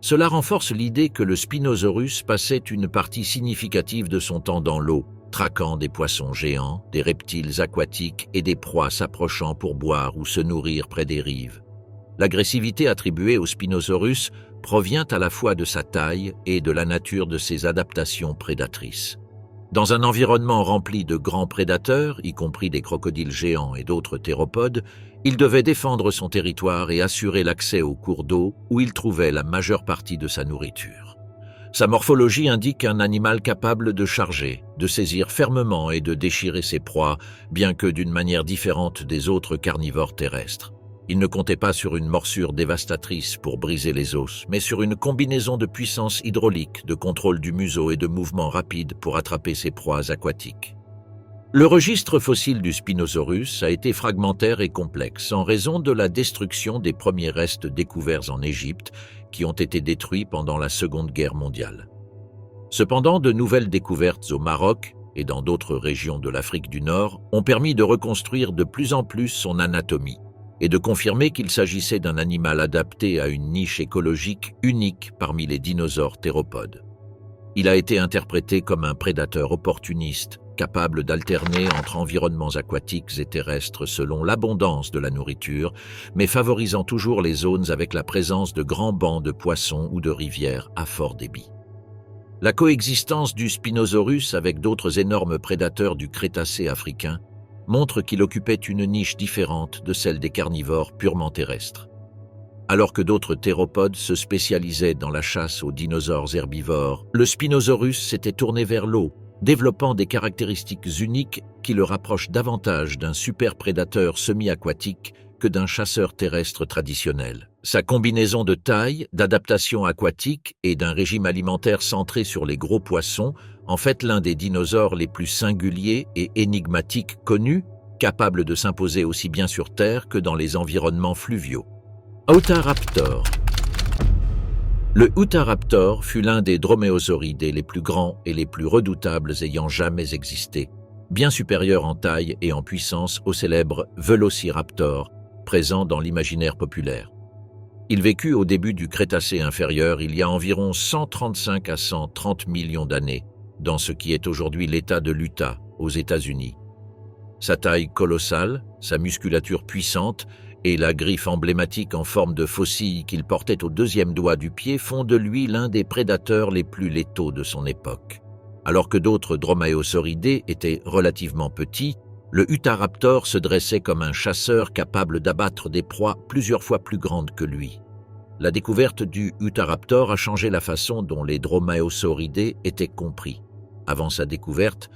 Cela renforce l'idée que le Spinosaurus passait une partie significative de son temps dans l'eau, traquant des poissons géants, des reptiles aquatiques et des proies s'approchant pour boire ou se nourrir près des rives. L'agressivité attribuée au Spinosaurus provient à la fois de sa taille et de la nature de ses adaptations prédatrices. Dans un environnement rempli de grands prédateurs, y compris des crocodiles géants et d'autres théropodes, il devait défendre son territoire et assurer l'accès aux cours d'eau où il trouvait la majeure partie de sa nourriture. Sa morphologie indique un animal capable de charger, de saisir fermement et de déchirer ses proies, bien que d'une manière différente des autres carnivores terrestres. Il ne comptait pas sur une morsure dévastatrice pour briser les os, mais sur une combinaison de puissance hydraulique, de contrôle du museau et de mouvements rapides pour attraper ses proies aquatiques. Le registre fossile du Spinosaurus a été fragmentaire et complexe en raison de la destruction des premiers restes découverts en Égypte qui ont été détruits pendant la Seconde Guerre mondiale. Cependant, de nouvelles découvertes au Maroc et dans d'autres régions de l'Afrique du Nord ont permis de reconstruire de plus en plus son anatomie et de confirmer qu'il s'agissait d'un animal adapté à une niche écologique unique parmi les dinosaures théropodes. Il a été interprété comme un prédateur opportuniste, capable d'alterner entre environnements aquatiques et terrestres selon l'abondance de la nourriture, mais favorisant toujours les zones avec la présence de grands bancs de poissons ou de rivières à fort débit. La coexistence du Spinosaurus avec d'autres énormes prédateurs du Crétacé africain montre qu'il occupait une niche différente de celle des carnivores purement terrestres. Alors que d'autres théropodes se spécialisaient dans la chasse aux dinosaures herbivores, le Spinosaurus s'était tourné vers l'eau, développant des caractéristiques uniques qui le rapprochent davantage d'un superprédateur semi-aquatique que d'un chasseur terrestre traditionnel. Sa combinaison de taille, d'adaptation aquatique et d'un régime alimentaire centré sur les gros poissons en fait l'un des dinosaures les plus singuliers et énigmatiques connus, capable de s'imposer aussi bien sur Terre que dans les environnements fluviaux. Utahraptor. Le Utahraptor fut l'un des dromaeosauridés les plus grands et les plus redoutables ayant jamais existé, bien supérieur en taille et en puissance au célèbre Velociraptor, présent dans l'imaginaire populaire. Il vécut au début du Crétacé inférieur il y a environ 135 à 130 millions d'années, dans ce qui est aujourd'hui l'État de l'Utah, aux États-Unis. Sa taille colossale, sa musculature puissante et la griffe emblématique en forme de faucille qu'il portait au deuxième doigt du pied font de lui l'un des prédateurs les plus létaux de son époque. Alors que d'autres dromaeosauridés étaient relativement petits, le Utahraptor se dressait comme un chasseur capable d'abattre des proies plusieurs fois plus grandes que lui. La découverte du Utahraptor a changé la façon dont les dromaeosauridés étaient compris. Avant sa découverte,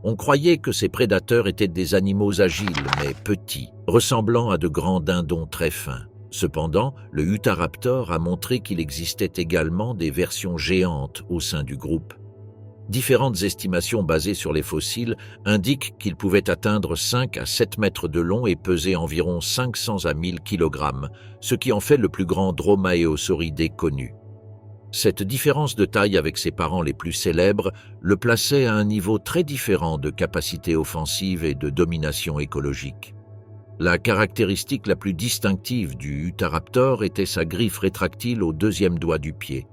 on croyait que ces prédateurs étaient des animaux agiles mais petits, ressemblant à de grands dindons très fins. Cependant, le Utahraptor a montré qu'il existait également des versions géantes au sein du groupe. Différentes estimations basées sur les fossiles indiquent qu'il pouvait atteindre 5 à 7 mètres de long et peser environ 500 à 1000 kg, ce qui en fait le plus grand dromaeosauridé connu. Cette différence de taille avec ses parents les plus célèbres le plaçait à un niveau très différent de capacité offensive et de domination écologique. La caractéristique la plus distinctive du Utahraptor était sa griffe rétractile au deuxième doigt du pied.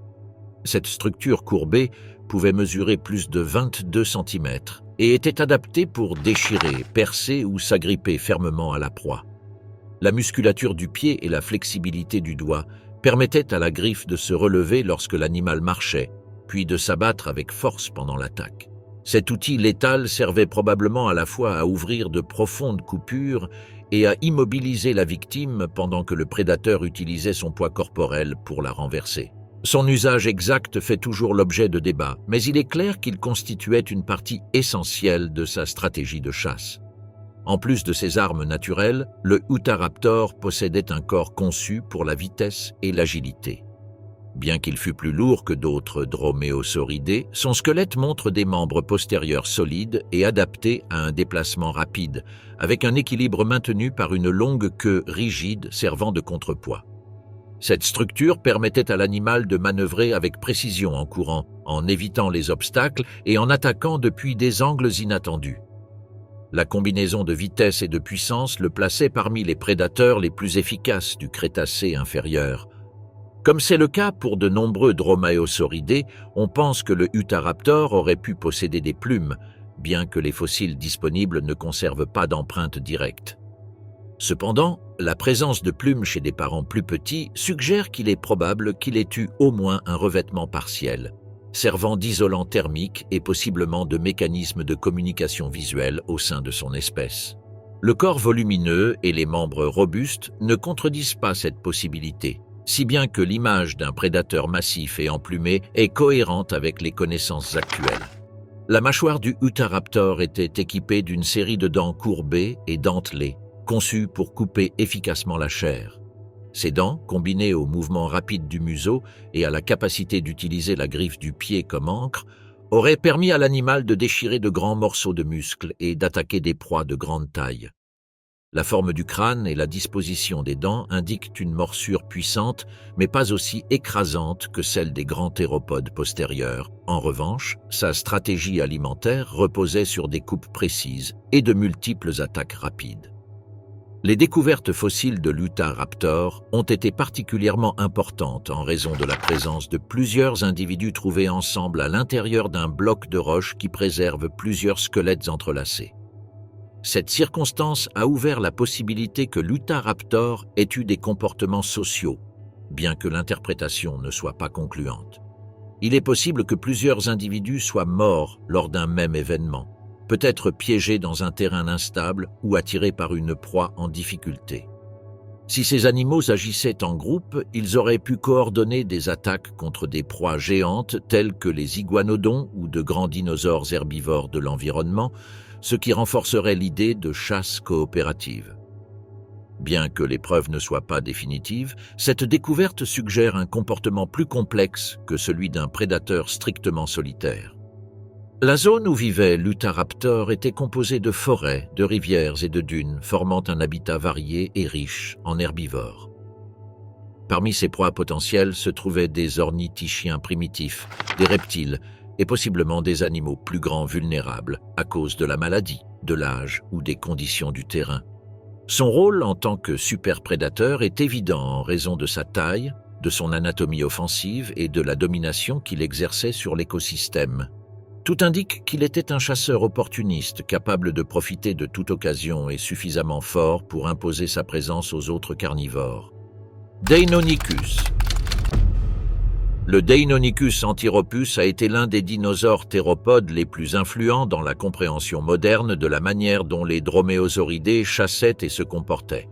Cette structure courbée pouvait mesurer plus de 22 cm et était adaptée pour déchirer, percer ou s'agripper fermement à la proie. La musculature du pied et la flexibilité du doigt permettaient à la griffe de se relever lorsque l'animal marchait, puis de s'abattre avec force pendant l'attaque. Cet outil létal servait probablement à la fois à ouvrir de profondes coupures et à immobiliser la victime pendant que le prédateur utilisait son poids corporel pour la renverser. Son usage exact fait toujours l'objet de débats, mais il est clair qu'il constituait une partie essentielle de sa stratégie de chasse. En plus de ses armes naturelles, le Utahraptor possédait un corps conçu pour la vitesse et l'agilité. Bien qu'il fût plus lourd que d'autres dromaeosauridés, son squelette montre des membres postérieurs solides et adaptés à un déplacement rapide, avec un équilibre maintenu par une longue queue rigide servant de contrepoids. Cette structure permettait à l'animal de manœuvrer avec précision en courant, en évitant les obstacles et en attaquant depuis des angles inattendus. La combinaison de vitesse et de puissance le plaçait parmi les prédateurs les plus efficaces du Crétacé inférieur. Comme c'est le cas pour de nombreux dromaeosauridés, on pense que le Utahraptor aurait pu posséder des plumes, bien que les fossiles disponibles ne conservent pas d'empreintes directes. Cependant, la présence de plumes chez des parents plus petits suggère qu'il est probable qu'il ait eu au moins un revêtement partiel, servant d'isolant thermique et possiblement de mécanisme de communication visuelle au sein de son espèce. Le corps volumineux et les membres robustes ne contredisent pas cette possibilité, si bien que l'image d'un prédateur massif et emplumé est cohérente avec les connaissances actuelles. La mâchoire du Utahraptor était équipée d'une série de dents courbées et dentelées, conçues pour couper efficacement la chair. Ces dents, combinées au mouvement rapide du museau et à la capacité d'utiliser la griffe du pied comme ancre, auraient permis à l'animal de déchirer de grands morceaux de muscles et d'attaquer des proies de grande taille. La forme du crâne et la disposition des dents indiquent une morsure puissante, mais pas aussi écrasante que celle des grands théropodes postérieurs. En revanche, sa stratégie alimentaire reposait sur des coupes précises et de multiples attaques rapides. Les découvertes fossiles de l'Utahraptor ont été particulièrement importantes en raison de la présence de plusieurs individus trouvés ensemble à l'intérieur d'un bloc de roche qui préserve plusieurs squelettes entrelacés. Cette circonstance a ouvert la possibilité que l'Utahraptor ait eu des comportements sociaux, bien que l'interprétation ne soit pas concluante. Il est possible que plusieurs individus soient morts lors d'un même événement, peut-être piégés dans un terrain instable ou attirés par une proie en difficulté. Si ces animaux agissaient en groupe, ils auraient pu coordonner des attaques contre des proies géantes telles que les iguanodons ou de grands dinosaures herbivores de l'environnement, ce qui renforcerait l'idée de chasse coopérative. Bien que les preuves ne soient pas définitives, cette découverte suggère un comportement plus complexe que celui d'un prédateur strictement solitaire. La zone où vivait l'Utahraptor était composée de forêts, de rivières et de dunes, formant un habitat varié et riche en herbivores. Parmi ces proies potentielles se trouvaient des ornithischiens primitifs, des reptiles et possiblement des animaux plus grands vulnérables à cause de la maladie, de l'âge ou des conditions du terrain. Son rôle en tant que superprédateur est évident en raison de sa taille, de son anatomie offensive et de la domination qu'il exerçait sur l'écosystème. Tout indique qu'il était un chasseur opportuniste capable de profiter de toute occasion et suffisamment fort pour imposer sa présence aux autres carnivores. Deinonychus. Le Deinonychus antiropus a été l'un des dinosaures théropodes les plus influents dans la compréhension moderne de la manière dont les droméosauridés chassaient et se comportaient.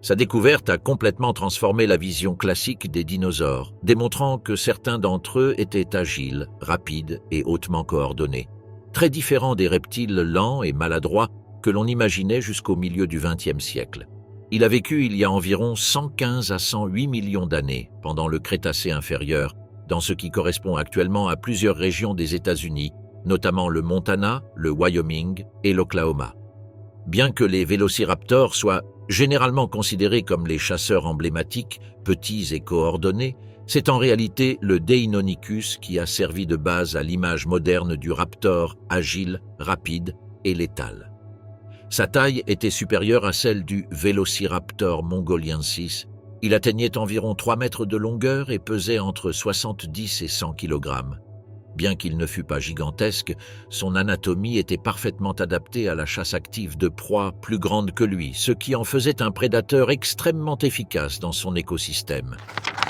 Sa découverte a complètement transformé la vision classique des dinosaures, démontrant que certains d'entre eux étaient agiles, rapides et hautement coordonnés, très différents des reptiles lents et maladroits que l'on imaginait jusqu'au milieu du XXe siècle. Il a vécu il y a environ 115 à 108 millions d'années, pendant le Crétacé inférieur, dans ce qui correspond actuellement à plusieurs régions des États-Unis, notamment le Montana, le Wyoming et l'Oklahoma. Bien que les vélociraptors soient généralement considérés comme les chasseurs emblématiques, petits et coordonnés, c'est en réalité le Deinonychus qui a servi de base à l'image moderne du raptor agile, rapide et létal. Sa taille était supérieure à celle du Velociraptor mongoliensis. Il atteignait environ 3 mètres de longueur et pesait entre 70 et 100 kg. Bien qu'il ne fût pas gigantesque, son anatomie était parfaitement adaptée à la chasse active de proies plus grandes que lui, ce qui en faisait un prédateur extrêmement efficace dans son écosystème.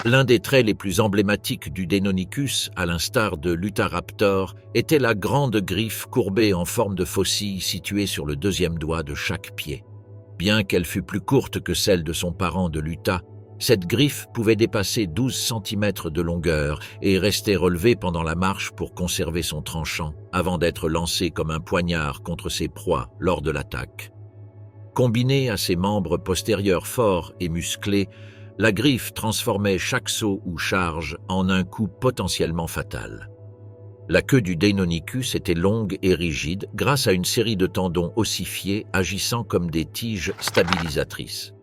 L'un des traits les plus emblématiques du Deinonychus, à l'instar de l'Utahraptor, était la grande griffe courbée en forme de faucille située sur le deuxième doigt de chaque pied. Bien qu'elle fût plus courte que celle de son parent de l'Utah, cette griffe pouvait dépasser 12 cm de longueur et restait relevée pendant la marche pour conserver son tranchant, avant d'être lancée comme un poignard contre ses proies lors de l'attaque. Combinée à ses membres postérieurs forts et musclés, la griffe transformait chaque saut ou charge en un coup potentiellement fatal. La queue du Deinonychus était longue et rigide grâce à une série de tendons ossifiés agissant comme des tiges stabilisatrices.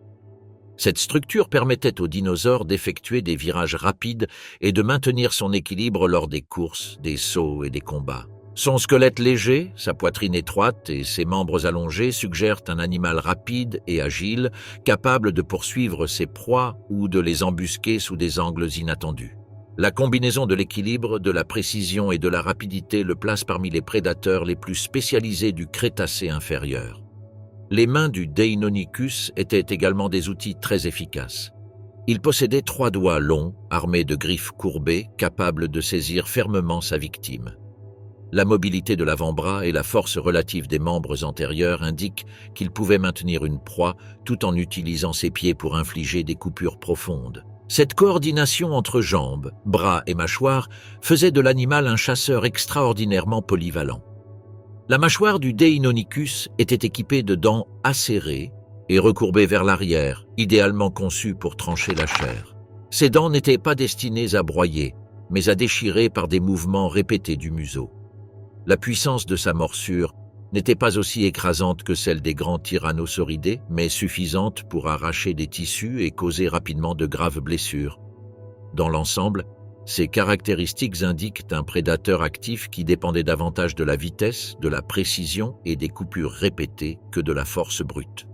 Cette structure permettait au dinosaure d'effectuer des virages rapides et de maintenir son équilibre lors des courses, des sauts et des combats. Son squelette léger, sa poitrine étroite et ses membres allongés suggèrent un animal rapide et agile, capable de poursuivre ses proies ou de les embusquer sous des angles inattendus. La combinaison de l'équilibre, de la précision et de la rapidité le place parmi les prédateurs les plus spécialisés du Crétacé inférieur. Les mains du Deinonychus étaient également des outils très efficaces. Il possédait 3 doigts longs, armés de griffes courbées, capables de saisir fermement sa victime. La mobilité de l'avant-bras et la force relative des membres antérieurs indiquent qu'il pouvait maintenir une proie tout en utilisant ses pieds pour infliger des coupures profondes. Cette coordination entre jambes, bras et mâchoires faisait de l'animal un chasseur extraordinairement polyvalent. La mâchoire du Deinonychus était équipée de dents acérées et recourbées vers l'arrière, idéalement conçues pour trancher la chair. Ces dents n'étaient pas destinées à broyer, mais à déchirer par des mouvements répétés du museau. La puissance de sa morsure n'était pas aussi écrasante que celle des grands tyrannosauridés, mais suffisante pour arracher des tissus et causer rapidement de graves blessures. Dans l'ensemble, ces caractéristiques indiquent un prédateur actif qui dépendait davantage de la vitesse, de la précision et des coupures répétées que de la force brute.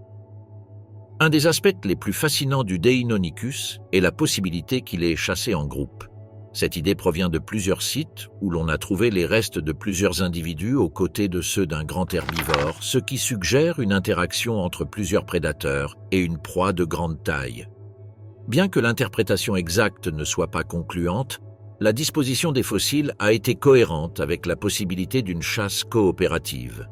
Un des aspects les plus fascinants du Deinonychus est la possibilité qu'il ait chassé en groupe. Cette idée provient de plusieurs sites où l'on a trouvé les restes de plusieurs individus aux côtés de ceux d'un grand herbivore, ce qui suggère une interaction entre plusieurs prédateurs et une proie de grande taille. Bien que l'interprétation exacte ne soit pas concluante, la disposition des fossiles a été cohérente avec la possibilité d'une chasse coopérative.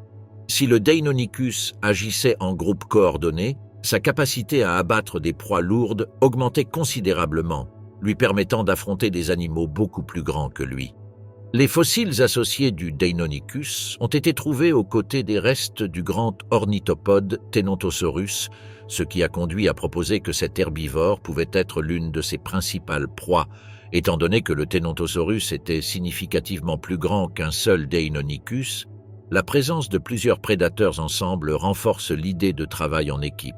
Si le Deinonychus agissait en groupe coordonné, Sa capacité à abattre des proies lourdes augmentait considérablement, lui permettant d'affronter des animaux beaucoup plus grands que lui. Les fossiles associés du Deinonychus ont été trouvés aux côtés des restes du grand ornithopode Tenontosaurus, ce qui a conduit à proposer que cet herbivore pouvait être l'une de ses principales proies, étant donné que le Tenontosaurus était significativement plus grand qu'un seul Deinonychus. La présence de plusieurs prédateurs ensemble renforce l'idée de travail en équipe.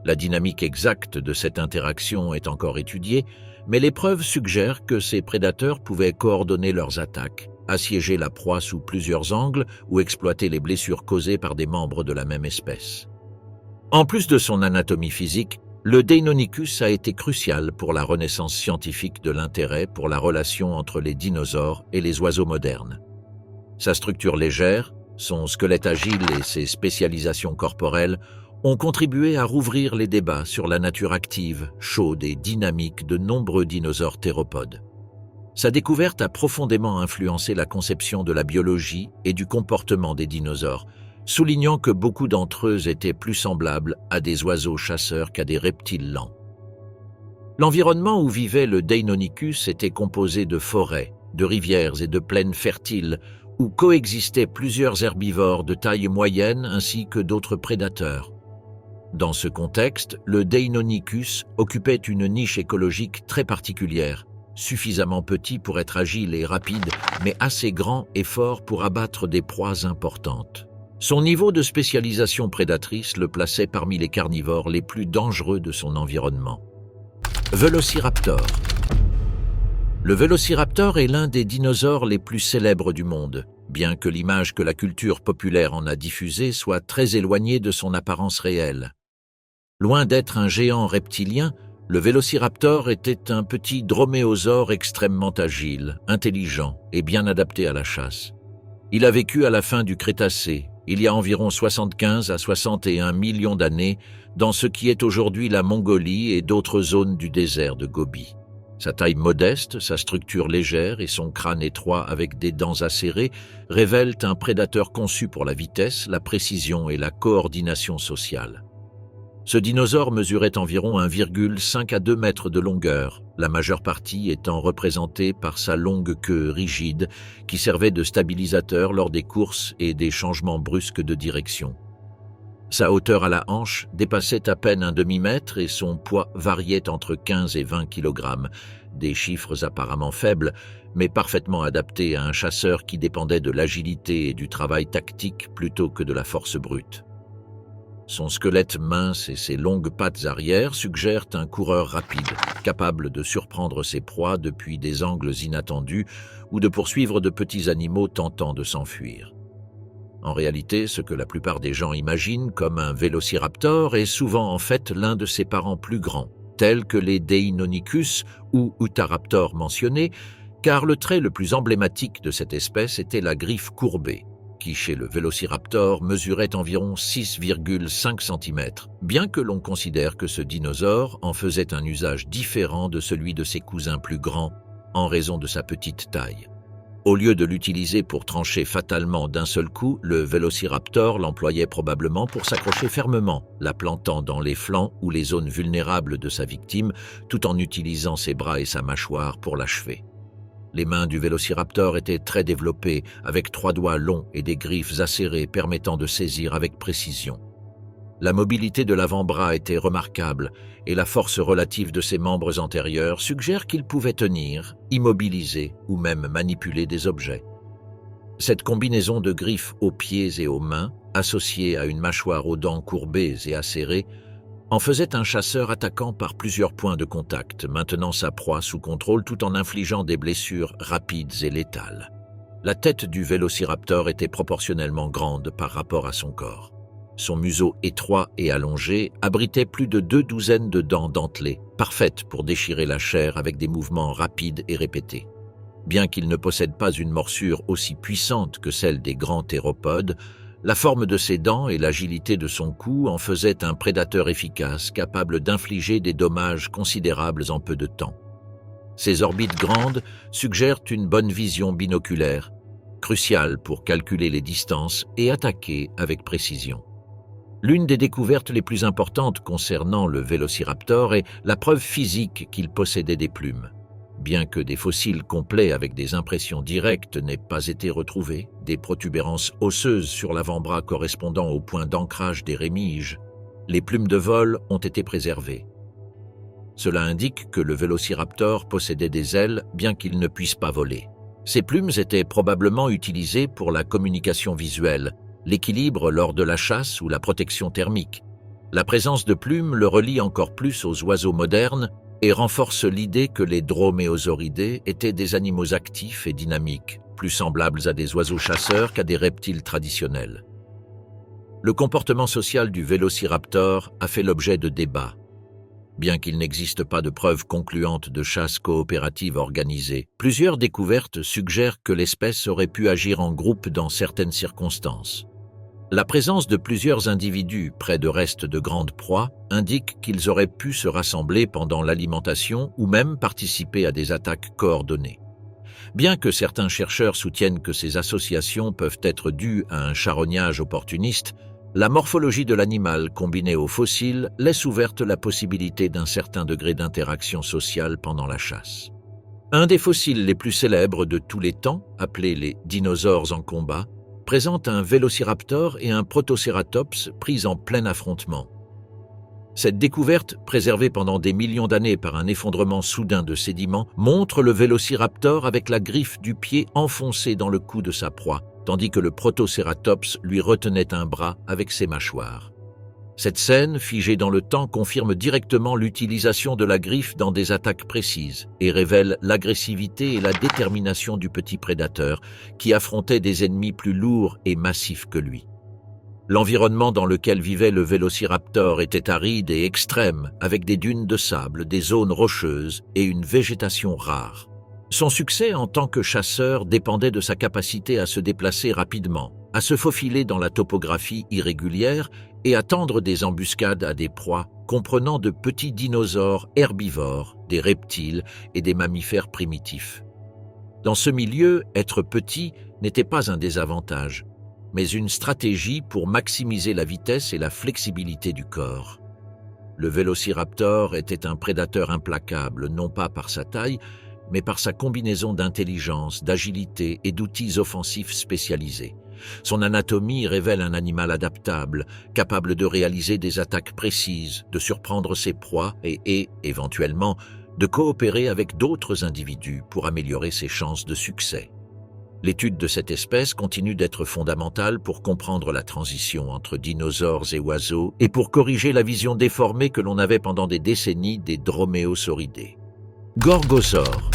La dynamique exacte de cette interaction est encore étudiée, mais les preuves suggèrent que ces prédateurs pouvaient coordonner leurs attaques, assiéger la proie sous plusieurs angles ou exploiter les blessures causées par des membres de la même espèce. En plus de son anatomie physique, le Deinonychus a été crucial pour la renaissance scientifique de l'intérêt pour la relation entre les dinosaures et les oiseaux modernes. Sa structure légère, son squelette agile et ses spécialisations corporelles ont contribué à rouvrir les débats sur la nature active, chaude et dynamique de nombreux dinosaures théropodes. Sa découverte a profondément influencé la conception de la biologie et du comportement des dinosaures, soulignant que beaucoup d'entre eux étaient plus semblables à des oiseaux chasseurs qu'à des reptiles lents. L'environnement où vivait le Deinonychus était composé de forêts, de rivières et de plaines fertiles, où coexistaient plusieurs herbivores de taille moyenne ainsi que d'autres prédateurs. Dans ce contexte, le Deinonychus occupait une niche écologique très particulière, suffisamment petit pour être agile et rapide, mais assez grand et fort pour abattre des proies importantes. Son niveau de spécialisation prédatrice le plaçait parmi les carnivores les plus dangereux de son environnement. Vélociraptor. Le vélociraptor est l'un des dinosaures les plus célèbres du monde, bien que l'image que la culture populaire en a diffusée soit très éloignée de son apparence réelle. Loin d'être un géant reptilien, le vélociraptor était un petit droméosaure extrêmement agile, intelligent et bien adapté à la chasse. Il a vécu à la fin du Crétacé, il y a environ 75 à 61 millions d'années, dans ce qui est aujourd'hui la Mongolie et d'autres zones du désert de Gobi. Sa taille modeste, sa structure légère et son crâne étroit avec des dents acérées révèlent un prédateur conçu pour la vitesse, la précision et la coordination sociale. Ce dinosaure mesurait environ 1,5 à 2 mètres de longueur, la majeure partie étant représentée par sa longue queue rigide qui servait de stabilisateur lors des courses et des changements brusques de direction. Sa hauteur à la hanche dépassait à peine un demi-mètre et son poids variait entre 15 et 20 kg, des chiffres apparemment faibles, mais parfaitement adaptés à un chasseur qui dépendait de l'agilité et du travail tactique plutôt que de la force brute. Son squelette mince et ses longues pattes arrière suggèrent un coureur rapide, capable de surprendre ses proies depuis des angles inattendus ou de poursuivre de petits animaux tentant de s'enfuir. En réalité, ce que la plupart des gens imaginent comme un vélociraptor est souvent en fait l'un de ses parents plus grands, tels que les Deinonychus ou Utahraptor mentionnés, car le trait le plus emblématique de cette espèce était la griffe courbée, qui chez le vélociraptor mesurait environ 6,5 cm, bien que l'on considère que ce dinosaure en faisait un usage différent de celui de ses cousins plus grands en raison de sa petite taille. Au lieu de l'utiliser pour trancher fatalement d'un seul coup, le vélociraptor l'employait probablement pour s'accrocher fermement, la plantant dans les flancs ou les zones vulnérables de sa victime, tout en utilisant ses bras et sa mâchoire pour l'achever. Les mains du vélociraptor étaient très développées, avec 3 doigts longs et des griffes acérées permettant de saisir avec précision. La mobilité de l'avant-bras était remarquable et la force relative de ses membres antérieurs suggère qu'il pouvait tenir, immobiliser ou même manipuler des objets. Cette combinaison de griffes aux pieds et aux mains, associée à une mâchoire aux dents courbées et acérées, en faisait un chasseur attaquant par plusieurs points de contact, maintenant sa proie sous contrôle tout en infligeant des blessures rapides et létales. La tête du vélociraptor était proportionnellement grande par rapport à son corps. Son museau étroit et allongé abritait plus de 2 douzaines de dents dentelées, parfaites pour déchirer la chair avec des mouvements rapides et répétés. Bien qu'il ne possède pas une morsure aussi puissante que celle des grands théropodes, la forme de ses dents et l'agilité de son cou en faisaient un prédateur efficace capable d'infliger des dommages considérables en peu de temps. Ses orbites grandes suggèrent une bonne vision binoculaire, cruciale pour calculer les distances et attaquer avec précision. L'une des découvertes les plus importantes concernant le vélociraptor est la preuve physique qu'il possédait des plumes. Bien que des fossiles complets avec des impressions directes n'aient pas été retrouvés, des protubérances osseuses sur l'avant-bras correspondant au point d'ancrage des rémiges, les plumes de vol ont été préservées. Cela indique que le vélociraptor possédait des ailes bien qu'il ne puisse pas voler. Ces plumes étaient probablement utilisées pour la communication visuelle, l'équilibre lors de la chasse ou la protection thermique. La présence de plumes le relie encore plus aux oiseaux modernes et renforce l'idée que les droméosauridés étaient des animaux actifs et dynamiques, plus semblables à des oiseaux chasseurs qu'à des reptiles traditionnels. Le comportement social du vélociraptor a fait l'objet de débats. Bien qu'il n'existe pas de preuves concluantes de chasse coopérative organisée, plusieurs découvertes suggèrent que l'espèce aurait pu agir en groupe dans certaines circonstances. La présence de plusieurs individus près de restes de grandes proies indique qu'ils auraient pu se rassembler pendant l'alimentation ou même participer à des attaques coordonnées. Bien que certains chercheurs soutiennent que ces associations peuvent être dues à un charognage opportuniste, la morphologie de l'animal combinée aux fossiles laisse ouverte la possibilité d'un certain degré d'interaction sociale pendant la chasse. Un des fossiles les plus célèbres de tous les temps, appelé les dinosaures en combat, présente un vélociraptor et un protocératops pris en plein affrontement. Cette découverte, préservée pendant des millions d'années par un effondrement soudain de sédiments, montre le vélociraptor avec la griffe du pied enfoncée dans le cou de sa proie, tandis que le protocératops lui retenait un bras avec ses mâchoires. Cette scène, figée dans le temps, confirme directement l'utilisation de la griffe dans des attaques précises et révèle l'agressivité et la détermination du petit prédateur qui affrontait des ennemis plus lourds et massifs que lui. L'environnement dans lequel vivait le vélociraptor était aride et extrême, avec des dunes de sable, des zones rocheuses et une végétation rare. Son succès en tant que chasseur dépendait de sa capacité à se déplacer rapidement, à se faufiler dans la topographie irrégulière et à tendre des embuscades à des proies comprenant de petits dinosaures herbivores, des reptiles et des mammifères primitifs. Dans ce milieu, être petit n'était pas un désavantage, mais une stratégie pour maximiser la vitesse et la flexibilité du corps. Le vélociraptor était un prédateur implacable, non pas par sa taille, mais par sa combinaison d'intelligence, d'agilité et d'outils offensifs spécialisés. Son anatomie révèle un animal adaptable, capable de réaliser des attaques précises, de surprendre ses proies et, éventuellement, de coopérer avec d'autres individus pour améliorer ses chances de succès. L'étude de cette espèce continue d'être fondamentale pour comprendre la transition entre dinosaures et oiseaux et pour corriger la vision déformée que l'on avait pendant des décennies des droméosauridés. Gorgosaure.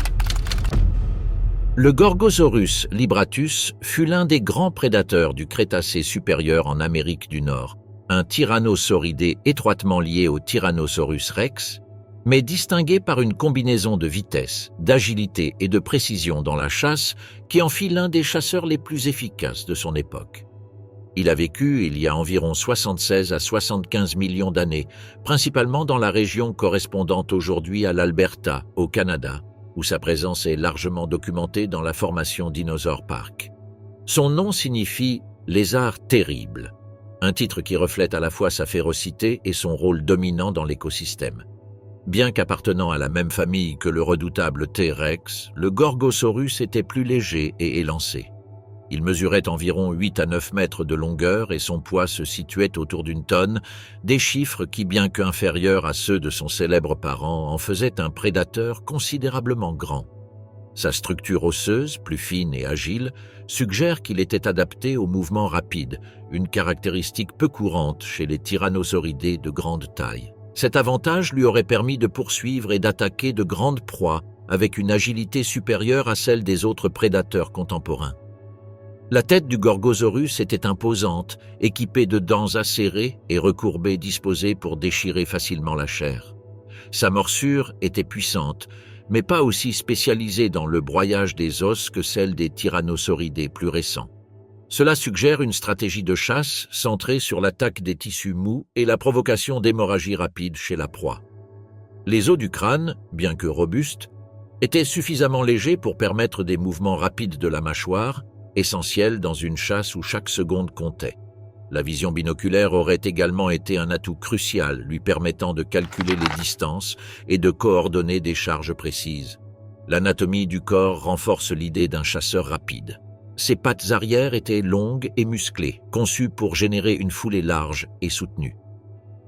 Le Gorgosaurus libratus fut l'un des grands prédateurs du Crétacé supérieur en Amérique du Nord, un tyrannosauridé étroitement lié au Tyrannosaurus rex, mais distingué par une combinaison de vitesse, d'agilité et de précision dans la chasse qui en fit l'un des chasseurs les plus efficaces de son époque. Il a vécu il y a environ 76 à 75 millions d'années, principalement dans la région correspondante aujourd'hui à l'Alberta, au Canada, où sa présence est largement documentée dans la formation Dinosaur Park. Son nom signifie « lézard terrible », un titre qui reflète à la fois sa férocité et son rôle dominant dans l'écosystème. Bien qu'appartenant à la même famille que le redoutable T-Rex, le Gorgosaurus était plus léger et élancé. Il mesurait environ 8 à 9 mètres de longueur et son poids se situait autour d'une tonne, des chiffres qui, bien qu'inférieurs à ceux de son célèbre parent, en faisaient un prédateur considérablement grand. Sa structure osseuse, plus fine et agile, suggère qu'il était adapté aux mouvements rapides, une caractéristique peu courante chez les tyrannosauridés de grande taille. Cet avantage lui aurait permis de poursuivre et d'attaquer de grandes proies avec une agilité supérieure à celle des autres prédateurs contemporains. La tête du Gorgosaurus était imposante, équipée de dents acérées et recourbées disposées pour déchirer facilement la chair. Sa morsure était puissante, mais pas aussi spécialisée dans le broyage des os que celle des tyrannosauridés plus récents. Cela suggère une stratégie de chasse centrée sur l'attaque des tissus mous et la provocation d'hémorragies rapides chez la proie. Les os du crâne, bien que robustes, étaient suffisamment légers pour permettre des mouvements rapides de la mâchoire, essentiels dans une chasse où chaque seconde comptait. La vision binoculaire aurait également été un atout crucial, lui permettant de calculer les distances et de coordonner des charges précises. L'anatomie du corps renforce l'idée d'un chasseur rapide. Ses pattes arrière étaient longues et musclées, conçues pour générer une foulée large et soutenue.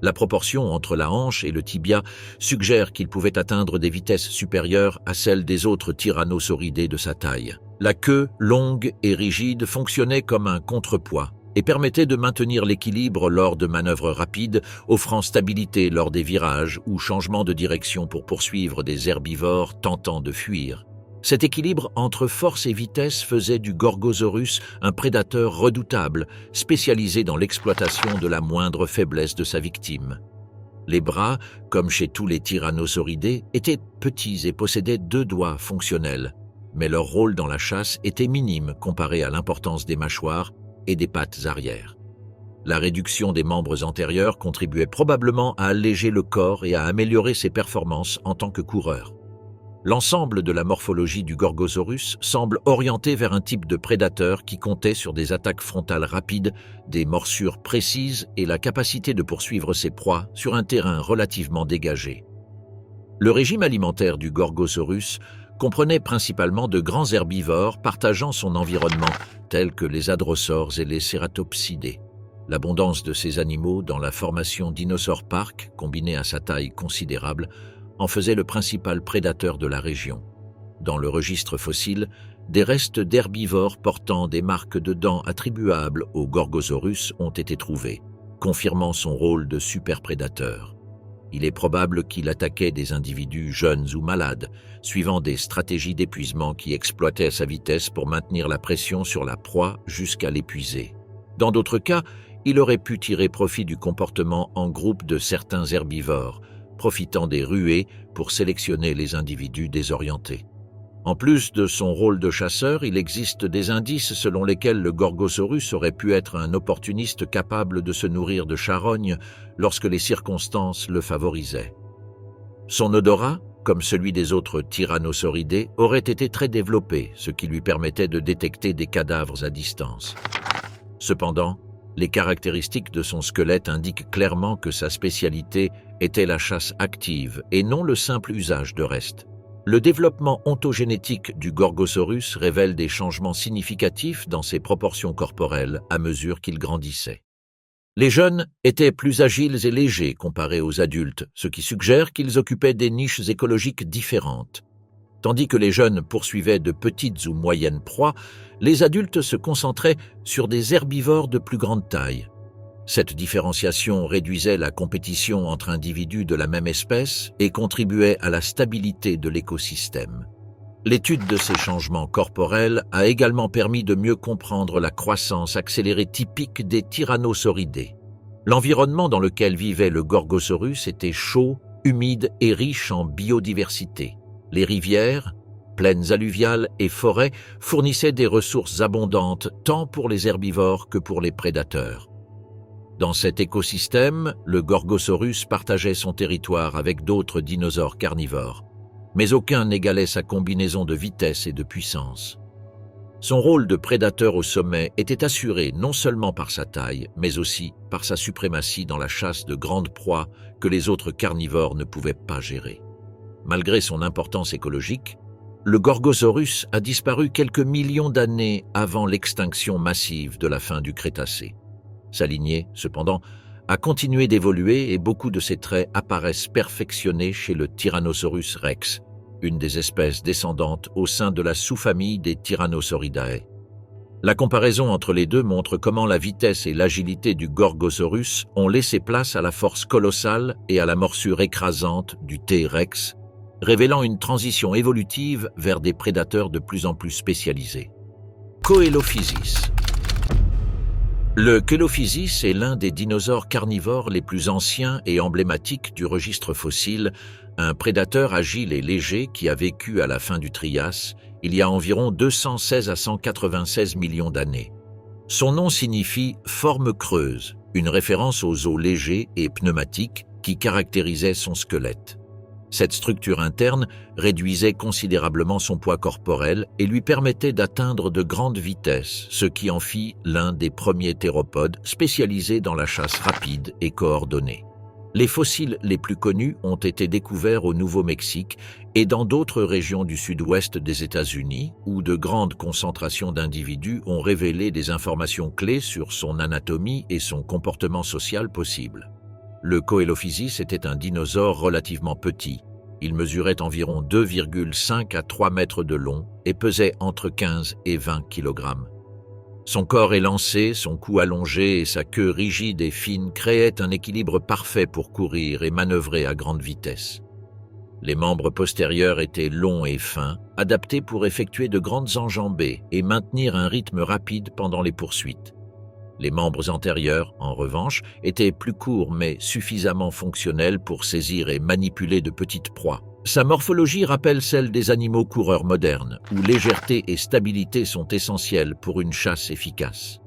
La proportion entre la hanche et le tibia suggère qu'il pouvait atteindre des vitesses supérieures à celles des autres tyrannosauridés de sa taille. La queue, longue et rigide, fonctionnait comme un contrepoids et permettait de maintenir l'équilibre lors de manœuvres rapides, offrant stabilité lors des virages ou changements de direction pour poursuivre des herbivores tentant de fuir. Cet équilibre entre force et vitesse faisait du Gorgosaurus un prédateur redoutable, spécialisé dans l'exploitation de la moindre faiblesse de sa victime. Les bras, comme chez tous les tyrannosauridés, étaient petits et possédaient 2 doigts fonctionnels, mais leur rôle dans la chasse était minime comparé à l'importance des mâchoires et des pattes arrière. La réduction des membres antérieurs contribuait probablement à alléger le corps et à améliorer ses performances en tant que coureur. L'ensemble de la morphologie du Gorgosaurus semble orienté vers un type de prédateur qui comptait sur des attaques frontales rapides, des morsures précises et la capacité de poursuivre ses proies sur un terrain relativement dégagé. Le régime alimentaire du Gorgosaurus comprenait principalement de grands herbivores partageant son environnement, tels que les hadrosaures et les cératopsidés. L'abondance de ces animaux dans la formation Dinosaur Park, combinée à sa taille considérable, en faisait le principal prédateur de la région. Dans le registre fossile, des restes d'herbivores portant des marques de dents attribuables au Gorgosaurus ont été trouvés, confirmant son rôle de superprédateur. Il est probable qu'il attaquait des individus jeunes ou malades, suivant des stratégies d'épuisement qui exploitaient sa vitesse pour maintenir la pression sur la proie jusqu'à l'épuiser. Dans d'autres cas, il aurait pu tirer profit du comportement en groupe de certains herbivores, profitant des ruées pour sélectionner les individus désorientés. En plus de son rôle de chasseur, il existe des indices selon lesquels le Gorgosaurus aurait pu être un opportuniste capable de se nourrir de charognes lorsque les circonstances le favorisaient. Son odorat, comme celui des autres tyrannosauridés, aurait été très développé, ce qui lui permettait de détecter des cadavres à distance. Cependant, les caractéristiques de son squelette indiquent clairement que sa spécialité était la chasse active et non le simple usage de restes. Le développement ontogénétique du Gorgosaurus révèle des changements significatifs dans ses proportions corporelles à mesure qu'il grandissait. Les jeunes étaient plus agiles et légers comparés aux adultes, ce qui suggère qu'ils occupaient des niches écologiques différentes. Tandis que les jeunes poursuivaient de petites ou moyennes proies, les adultes se concentraient sur des herbivores de plus grande taille. Cette différenciation réduisait la compétition entre individus de la même espèce et contribuait à la stabilité de l'écosystème. L'étude de ces changements corporels a également permis de mieux comprendre la croissance accélérée typique des tyrannosauridés. L'environnement dans lequel vivait le Gorgosaurus était chaud, humide et riche en biodiversité. Les rivières, plaines alluviales et forêts fournissaient des ressources abondantes tant pour les herbivores que pour les prédateurs. Dans cet écosystème, le Gorgosaurus partageait son territoire avec d'autres dinosaures carnivores, mais aucun n'égalait sa combinaison de vitesse et de puissance. Son rôle de prédateur au sommet était assuré non seulement par sa taille, mais aussi par sa suprématie dans la chasse de grandes proies que les autres carnivores ne pouvaient pas gérer. Malgré son importance écologique, le Gorgosaurus a disparu quelques millions d'années avant l'extinction massive de la fin du Crétacé. Sa lignée, cependant, a continué d'évoluer et beaucoup de ses traits apparaissent perfectionnés chez le Tyrannosaurus rex, une des espèces descendantes au sein de la sous-famille des Tyrannosauridae. La comparaison entre les deux montre comment la vitesse et l'agilité du Gorgosaurus ont laissé place à la force colossale et à la morsure écrasante du T-rex, révélant une transition évolutive vers des prédateurs de plus en plus spécialisés. Coelophysis. Le Coelophysis est l'un des dinosaures carnivores les plus anciens et emblématiques du registre fossile, un prédateur agile et léger qui a vécu à la fin du Trias, il y a environ 216 à 196 millions d'années. Son nom signifie « forme creuse », une référence aux os légers et pneumatiques qui caractérisaient son squelette. Cette structure interne réduisait considérablement son poids corporel et lui permettait d'atteindre de grandes vitesses, ce qui en fit l'un des premiers théropodes spécialisés dans la chasse rapide et coordonnée. Les fossiles les plus connus ont été découverts au Nouveau-Mexique et dans d'autres régions du sud-ouest des États-Unis, où de grandes concentrations d'individus ont révélé des informations clés sur son anatomie et son comportement social possible. Le Coelophysis était un dinosaure relativement petit. Il mesurait environ 2,5 à 3 mètres de long et pesait entre 15 et 20 kg. Son corps élancé, son cou allongé et sa queue rigide et fine créaient un équilibre parfait pour courir et manœuvrer à grande vitesse. Les membres postérieurs étaient longs et fins, adaptés pour effectuer de grandes enjambées et maintenir un rythme rapide pendant les poursuites. Les membres antérieurs, en revanche, étaient plus courts mais suffisamment fonctionnels pour saisir et manipuler de petites proies. Sa morphologie rappelle celle des animaux coureurs modernes, où légèreté et stabilité sont essentielles pour une chasse efficace.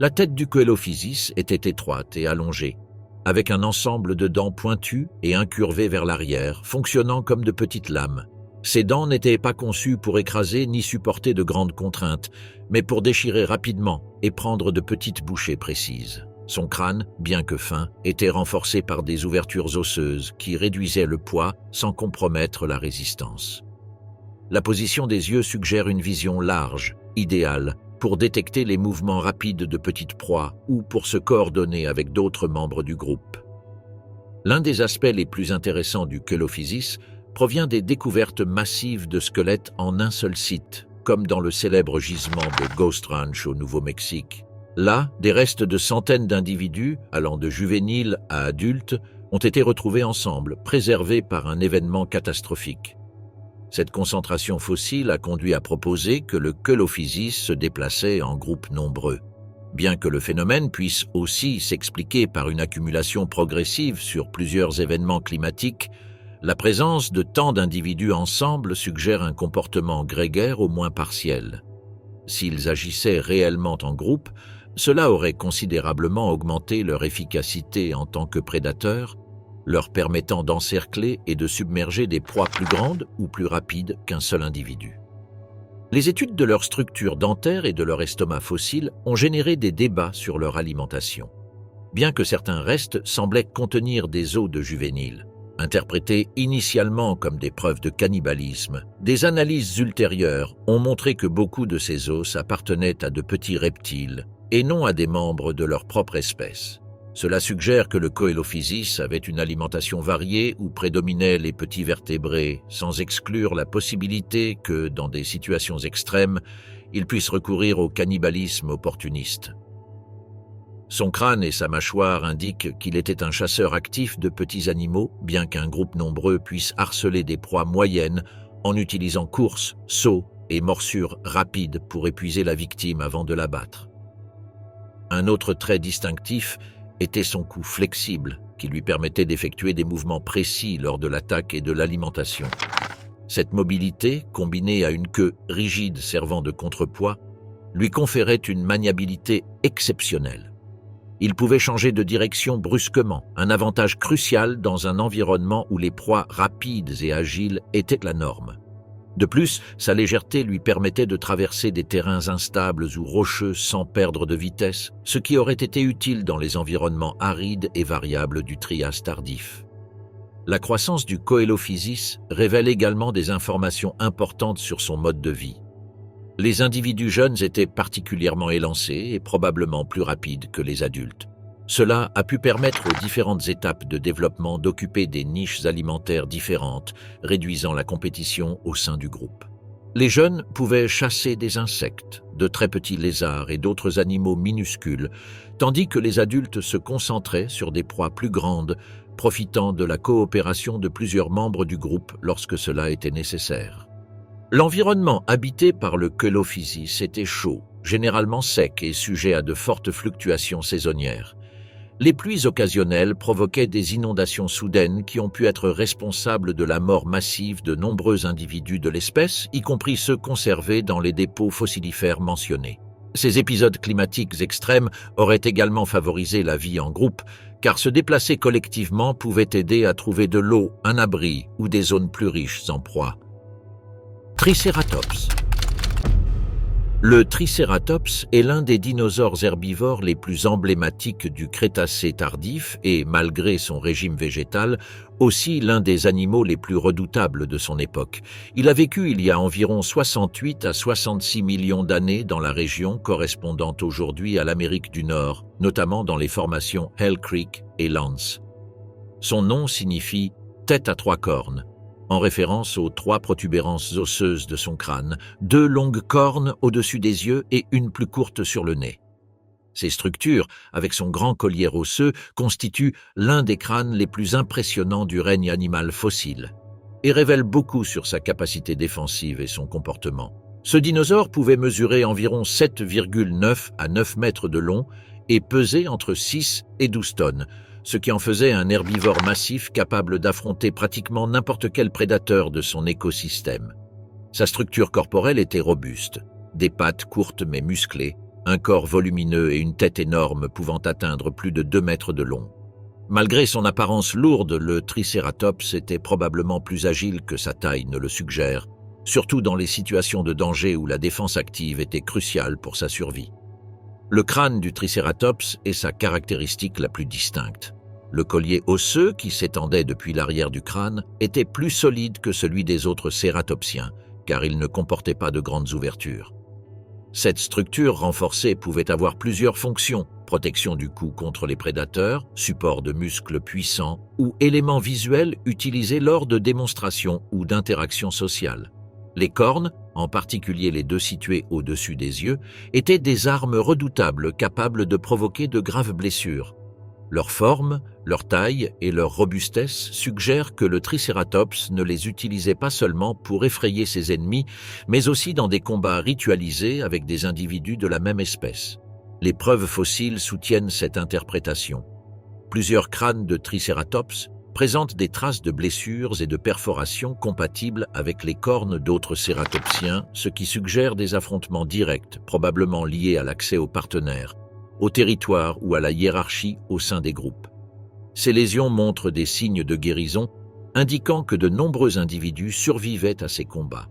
La tête du Coelophysis était étroite et allongée, avec un ensemble de dents pointues et incurvées vers l'arrière, fonctionnant comme de petites lames. Ces dents n'étaient pas conçues pour écraser ni supporter de grandes contraintes, mais pour déchirer rapidement et prendre de petites bouchées précises. Son crâne, bien que fin, était renforcé par des ouvertures osseuses qui réduisaient le poids sans compromettre la résistance. La position des yeux suggère une vision large, idéale, pour détecter les mouvements rapides de petites proies ou pour se coordonner avec d'autres membres du groupe. L'un des aspects les plus intéressants du Coelophysis provient des découvertes massives de squelettes en un seul site, comme dans le célèbre gisement de Ghost Ranch au Nouveau-Mexique. Là, des restes de centaines d'individus, allant de juvéniles à adultes, ont été retrouvés ensemble, préservés par un événement catastrophique. Cette concentration fossile a conduit à proposer que le Coelophysis se déplaçait en groupes nombreux. Bien que le phénomène puisse aussi s'expliquer par une accumulation progressive sur plusieurs événements climatiques, la présence de tant d'individus ensemble suggère un comportement grégaire au moins partiel. S'ils agissaient réellement en groupe, cela aurait considérablement augmenté leur efficacité en tant que prédateurs, leur permettant d'encercler et de submerger des proies plus grandes ou plus rapides qu'un seul individu. Les études de leur structure dentaire et de leur estomac fossile ont généré des débats sur leur alimentation. Bien que certains restes semblaient contenir des os de juvéniles, interprétés initialement comme des preuves de cannibalisme, des analyses ultérieures ont montré que beaucoup de ces os appartenaient à de petits reptiles et non à des membres de leur propre espèce. Cela suggère que le Coelophysis avait une alimentation variée où prédominaient les petits vertébrés, sans exclure la possibilité que, dans des situations extrêmes, il puisse recourir au cannibalisme opportuniste. Son crâne et sa mâchoire indiquent qu'il était un chasseur actif de petits animaux, bien qu'un groupe nombreux puisse harceler des proies moyennes en utilisant courses, sauts et morsures rapides pour épuiser la victime avant de l'abattre. Un autre trait distinctif était son cou flexible, qui lui permettait d'effectuer des mouvements précis lors de l'attaque et de l'alimentation. Cette mobilité, combinée à une queue rigide servant de contrepoids, lui conférait une maniabilité exceptionnelle. Il pouvait changer de direction brusquement, un avantage crucial dans un environnement où les proies rapides et agiles étaient la norme. De plus, sa légèreté lui permettait de traverser des terrains instables ou rocheux sans perdre de vitesse, ce qui aurait été utile dans les environnements arides et variables du Trias tardif. La croissance du Coelophysis révèle également des informations importantes sur son mode de vie. Les individus jeunes étaient particulièrement élancés et probablement plus rapides que les adultes. Cela a pu permettre aux différentes étapes de développement d'occuper des niches alimentaires différentes, réduisant la compétition au sein du groupe. Les jeunes pouvaient chasser des insectes, de très petits lézards et d'autres animaux minuscules, tandis que les adultes se concentraient sur des proies plus grandes, profitant de la coopération de plusieurs membres du groupe lorsque cela était nécessaire. L'environnement habité par le Coelophysis était chaud, généralement sec et sujet à de fortes fluctuations saisonnières. Les pluies occasionnelles provoquaient des inondations soudaines qui ont pu être responsables de la mort massive de nombreux individus de l'espèce, y compris ceux conservés dans les dépôts fossilifères mentionnés. Ces épisodes climatiques extrêmes auraient également favorisé la vie en groupe, car se déplacer collectivement pouvait aider à trouver de l'eau, un abri ou des zones plus riches en proie. Tricératops. Le Tricératops est l'un des dinosaures herbivores les plus emblématiques du Crétacé tardif et, malgré son régime végétal, aussi l'un des animaux les plus redoutables de son époque. Il a vécu il y a environ 68 à 66 millions d'années dans la région correspondant aujourd'hui à l'Amérique du Nord, notamment dans les formations Hell Creek et Lance. Son nom signifie « tête à trois cornes », en référence aux 3 protubérances osseuses de son crâne, 2 longues cornes au-dessus des yeux et une plus courte sur le nez. Ces structures, avec son grand collier osseux, constituent l'un des crânes les plus impressionnants du règne animal fossile et révèlent beaucoup sur sa capacité défensive et son comportement. Ce dinosaure pouvait mesurer environ 7,9 à 9 mètres de long et peser entre 6 et 12 tonnes, ce qui en faisait un herbivore massif capable d'affronter pratiquement n'importe quel prédateur de son écosystème. Sa structure corporelle était robuste, des pattes courtes mais musclées, un corps volumineux et une tête énorme pouvant atteindre plus de 2 mètres de long. Malgré son apparence lourde, le Tricératops était probablement plus agile que sa taille ne le suggère, surtout dans les situations de danger où la défense active était cruciale pour sa survie. Le crâne du Tricératops est sa caractéristique la plus distincte. Le collier osseux, qui s'étendait depuis l'arrière du crâne, était plus solide que celui des autres cératopsiens, car il ne comportait pas de grandes ouvertures. Cette structure renforcée pouvait avoir plusieurs fonctions: protection du cou contre les prédateurs, support de muscles puissants ou éléments visuels utilisés lors de démonstrations ou d'interactions sociales. Les cornes, en particulier les 2 situées au-dessus des yeux, étaient des armes redoutables capables de provoquer de graves blessures. Leur forme, leur taille et leur robustesse suggèrent que le Tricératops ne les utilisait pas seulement pour effrayer ses ennemis, mais aussi dans des combats ritualisés avec des individus de la même espèce. Les preuves fossiles soutiennent cette interprétation. Plusieurs crânes de Tricératops présentent des traces de blessures et de perforations compatibles avec les cornes d'autres cératopsiens, ce qui suggère des affrontements directs, probablement liés à l'accès aux partenaires, au territoire ou à la hiérarchie au sein des groupes. Ces lésions montrent des signes de guérison, indiquant que de nombreux individus survivaient à ces combats.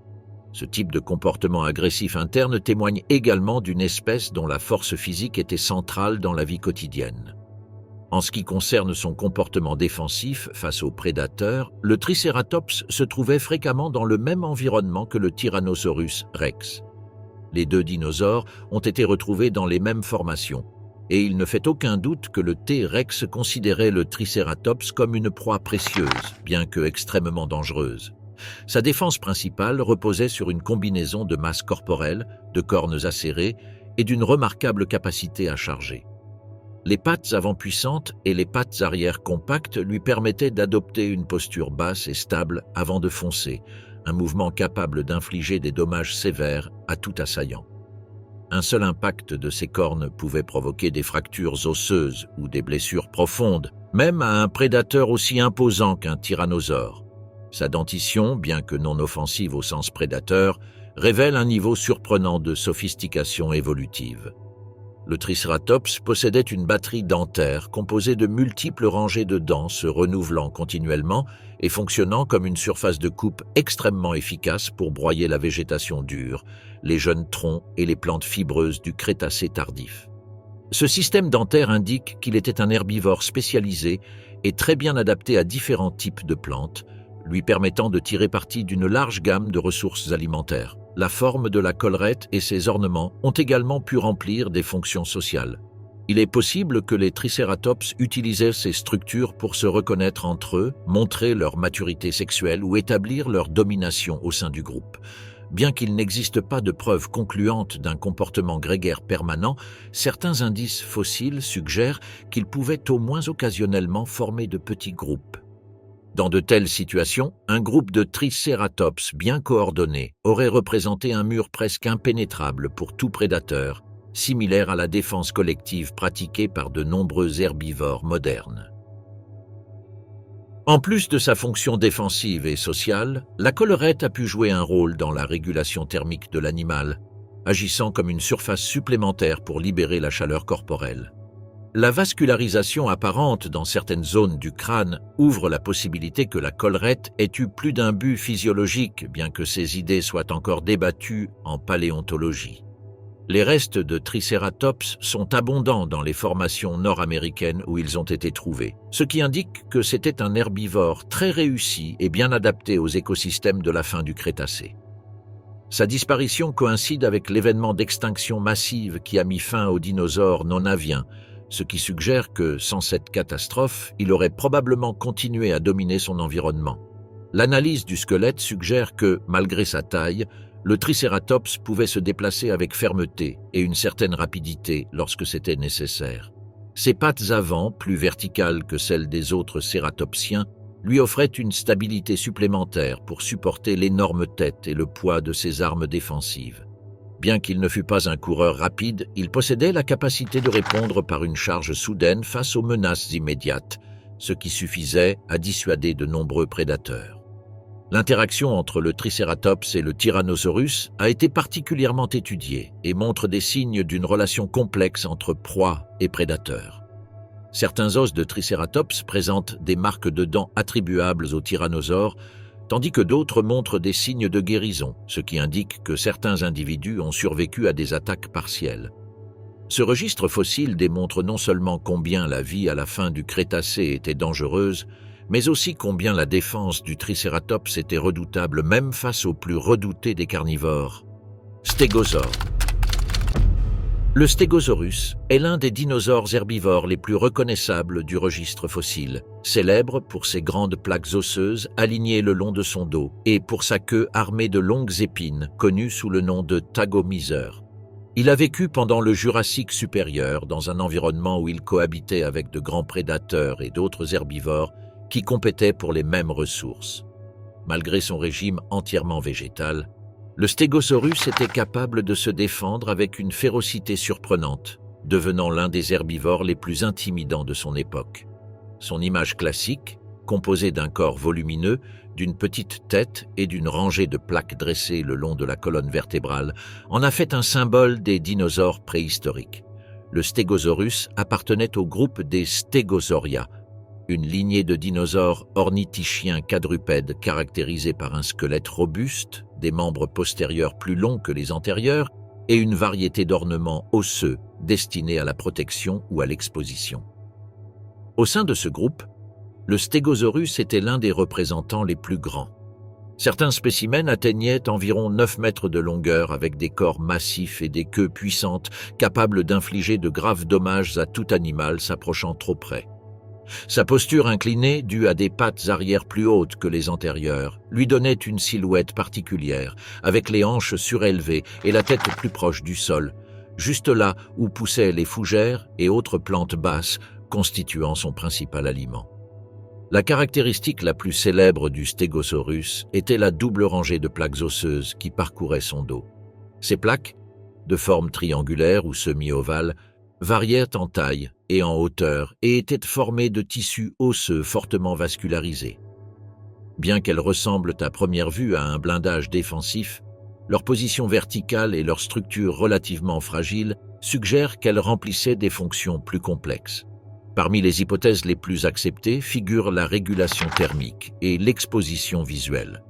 Ce type de comportement agressif interne témoigne également d'une espèce dont la force physique était centrale dans la vie quotidienne. En ce qui concerne son comportement défensif face aux prédateurs, le Tricératops se trouvait fréquemment dans le même environnement que le Tyrannosaurus rex. Les 2 dinosaures ont été retrouvés dans les mêmes formations, et il ne fait aucun doute que le T-rex considérait le Tricératops comme une proie précieuse, bien que extrêmement dangereuse. Sa défense principale reposait sur une combinaison de masse corporelle, de cornes acérées et d'une remarquable capacité à charger. Les pattes avant puissantes et les pattes arrière compactes lui permettaient d'adopter une posture basse et stable avant de foncer, un mouvement capable d'infliger des dommages sévères à tout assaillant. Un seul impact de ses cornes pouvait provoquer des fractures osseuses ou des blessures profondes, même à un prédateur aussi imposant qu'un tyrannosaure. Sa dentition, bien que non offensive au sens prédateur, révèle un niveau surprenant de sophistication évolutive. Le Tricératops possédait une batterie dentaire composée de multiples rangées de dents se renouvelant continuellement et fonctionnant comme une surface de coupe extrêmement efficace pour broyer la végétation dure, les jeunes troncs et les plantes fibreuses du Crétacé tardif. Ce système dentaire indique qu'il était un herbivore spécialisé et très bien adapté à différents types de plantes, lui permettant de tirer parti d'une large gamme de ressources alimentaires. La forme de la collerette et ses ornements ont également pu remplir des fonctions sociales. Il est possible que les Tricératops utilisaient ces structures pour se reconnaître entre eux, montrer leur maturité sexuelle ou établir leur domination au sein du groupe. Bien qu'il n'existe pas de preuves concluantes d'un comportement grégaire permanent, certains indices fossiles suggèrent qu'ils pouvaient au moins occasionnellement former de petits groupes. Dans de telles situations, un groupe de Tricératops bien coordonné aurait représenté un mur presque impénétrable pour tout prédateur, similaire à la défense collective pratiquée par de nombreux herbivores modernes. En plus de sa fonction défensive et sociale, la collerette a pu jouer un rôle dans la régulation thermique de l'animal. agissant comme une surface supplémentaire pour libérer la chaleur corporelle. La vascularisation apparente dans certaines zones du crâne ouvre la possibilité que la collerette ait eu plus d'un but physiologique, bien que ces idées soient encore débattues en paléontologie. Les restes de Triceratops sont abondants dans les formations nord-américaines où ils ont été trouvés, ce qui indique que c'était un herbivore très réussi et bien adapté aux écosystèmes de la fin du Crétacé. Sa disparition coïncide avec l'événement d'extinction massive qui a mis fin aux dinosaures non aviens, ce qui suggère que, sans cette catastrophe, il aurait probablement continué à dominer son environnement. L'analyse du squelette suggère que, malgré sa taille, le Triceratops pouvait se déplacer avec fermeté et une certaine rapidité lorsque c'était nécessaire. Ses pattes avant, plus verticales que celles des autres cératopsiens, lui offraient une stabilité supplémentaire pour supporter l'énorme tête et le poids de ses armes défensives. Bien qu'il ne fût pas un coureur rapide, il possédait la capacité de répondre par une charge soudaine face aux menaces immédiates, ce qui suffisait à dissuader de nombreux prédateurs. L'interaction entre le Triceratops et le Tyrannosaurus a été particulièrement étudiée et montre des signes d'une relation complexe entre proie et prédateur. Certains os de Triceratops présentent des marques de dents attribuables au tyrannosaure, tandis que d'autres montrent des signes de guérison, ce qui indique que certains individus ont survécu à des attaques partielles. Ce registre fossile démontre non seulement combien la vie à la fin du Crétacé était dangereuse, mais aussi combien la défense du Triceratops était redoutable même face aux plus redoutés des carnivores. Stégosaure. Le Stégosaurus est l'un des dinosaures herbivores les plus reconnaissables du registre fossile, célèbre pour ses grandes plaques osseuses alignées le long de son dos et pour sa queue armée de longues épines, connue sous le nom de tagomyseur. Il a vécu pendant le Jurassique supérieur dans un environnement où il cohabitait avec de grands prédateurs et d'autres herbivores qui compétaient pour les mêmes ressources. Malgré son régime entièrement végétal, le Stégosaurus était capable de se défendre avec une férocité surprenante, devenant l'un des herbivores les plus intimidants de son époque. Son image classique, composée d'un corps volumineux, d'une petite tête et d'une rangée de plaques dressées le long de la colonne vertébrale, en a fait un symbole des dinosaures préhistoriques. Le Stégosaurus appartenait au groupe des Stégosauria, une lignée de dinosaures ornithichiens quadrupèdes caractérisés par un squelette robuste, des membres postérieurs plus longs que les antérieurs et une variété d'ornements osseux destinés à la protection ou à l'exposition. Au sein de ce groupe, le Stégosaurus était l'un des représentants les plus grands. Certains spécimens atteignaient environ 9 mètres de longueur avec des corps massifs et des queues puissantes capables d'infliger de graves dommages à tout animal s'approchant trop près. Sa posture inclinée, due à des pattes arrière plus hautes que les antérieures, lui donnait une silhouette particulière, avec les hanches surélevées et la tête plus proche du sol, juste là où poussaient les fougères et autres plantes basses, constituant son principal aliment. La caractéristique la plus célèbre du Stégosaurus était la double rangée de plaques osseuses qui parcouraient son dos. Ces plaques, de forme triangulaire ou semi-ovale, variaient en taille et en hauteur et étaient formées de tissus osseux fortement vascularisés. Bien qu'elles ressemblent à première vue à un blindage défensif, leur position verticale et leur structure relativement fragile suggèrent qu'elles remplissaient des fonctions plus complexes. Parmi les hypothèses les plus acceptées figurent la régulation thermique et l'exposition visuelle.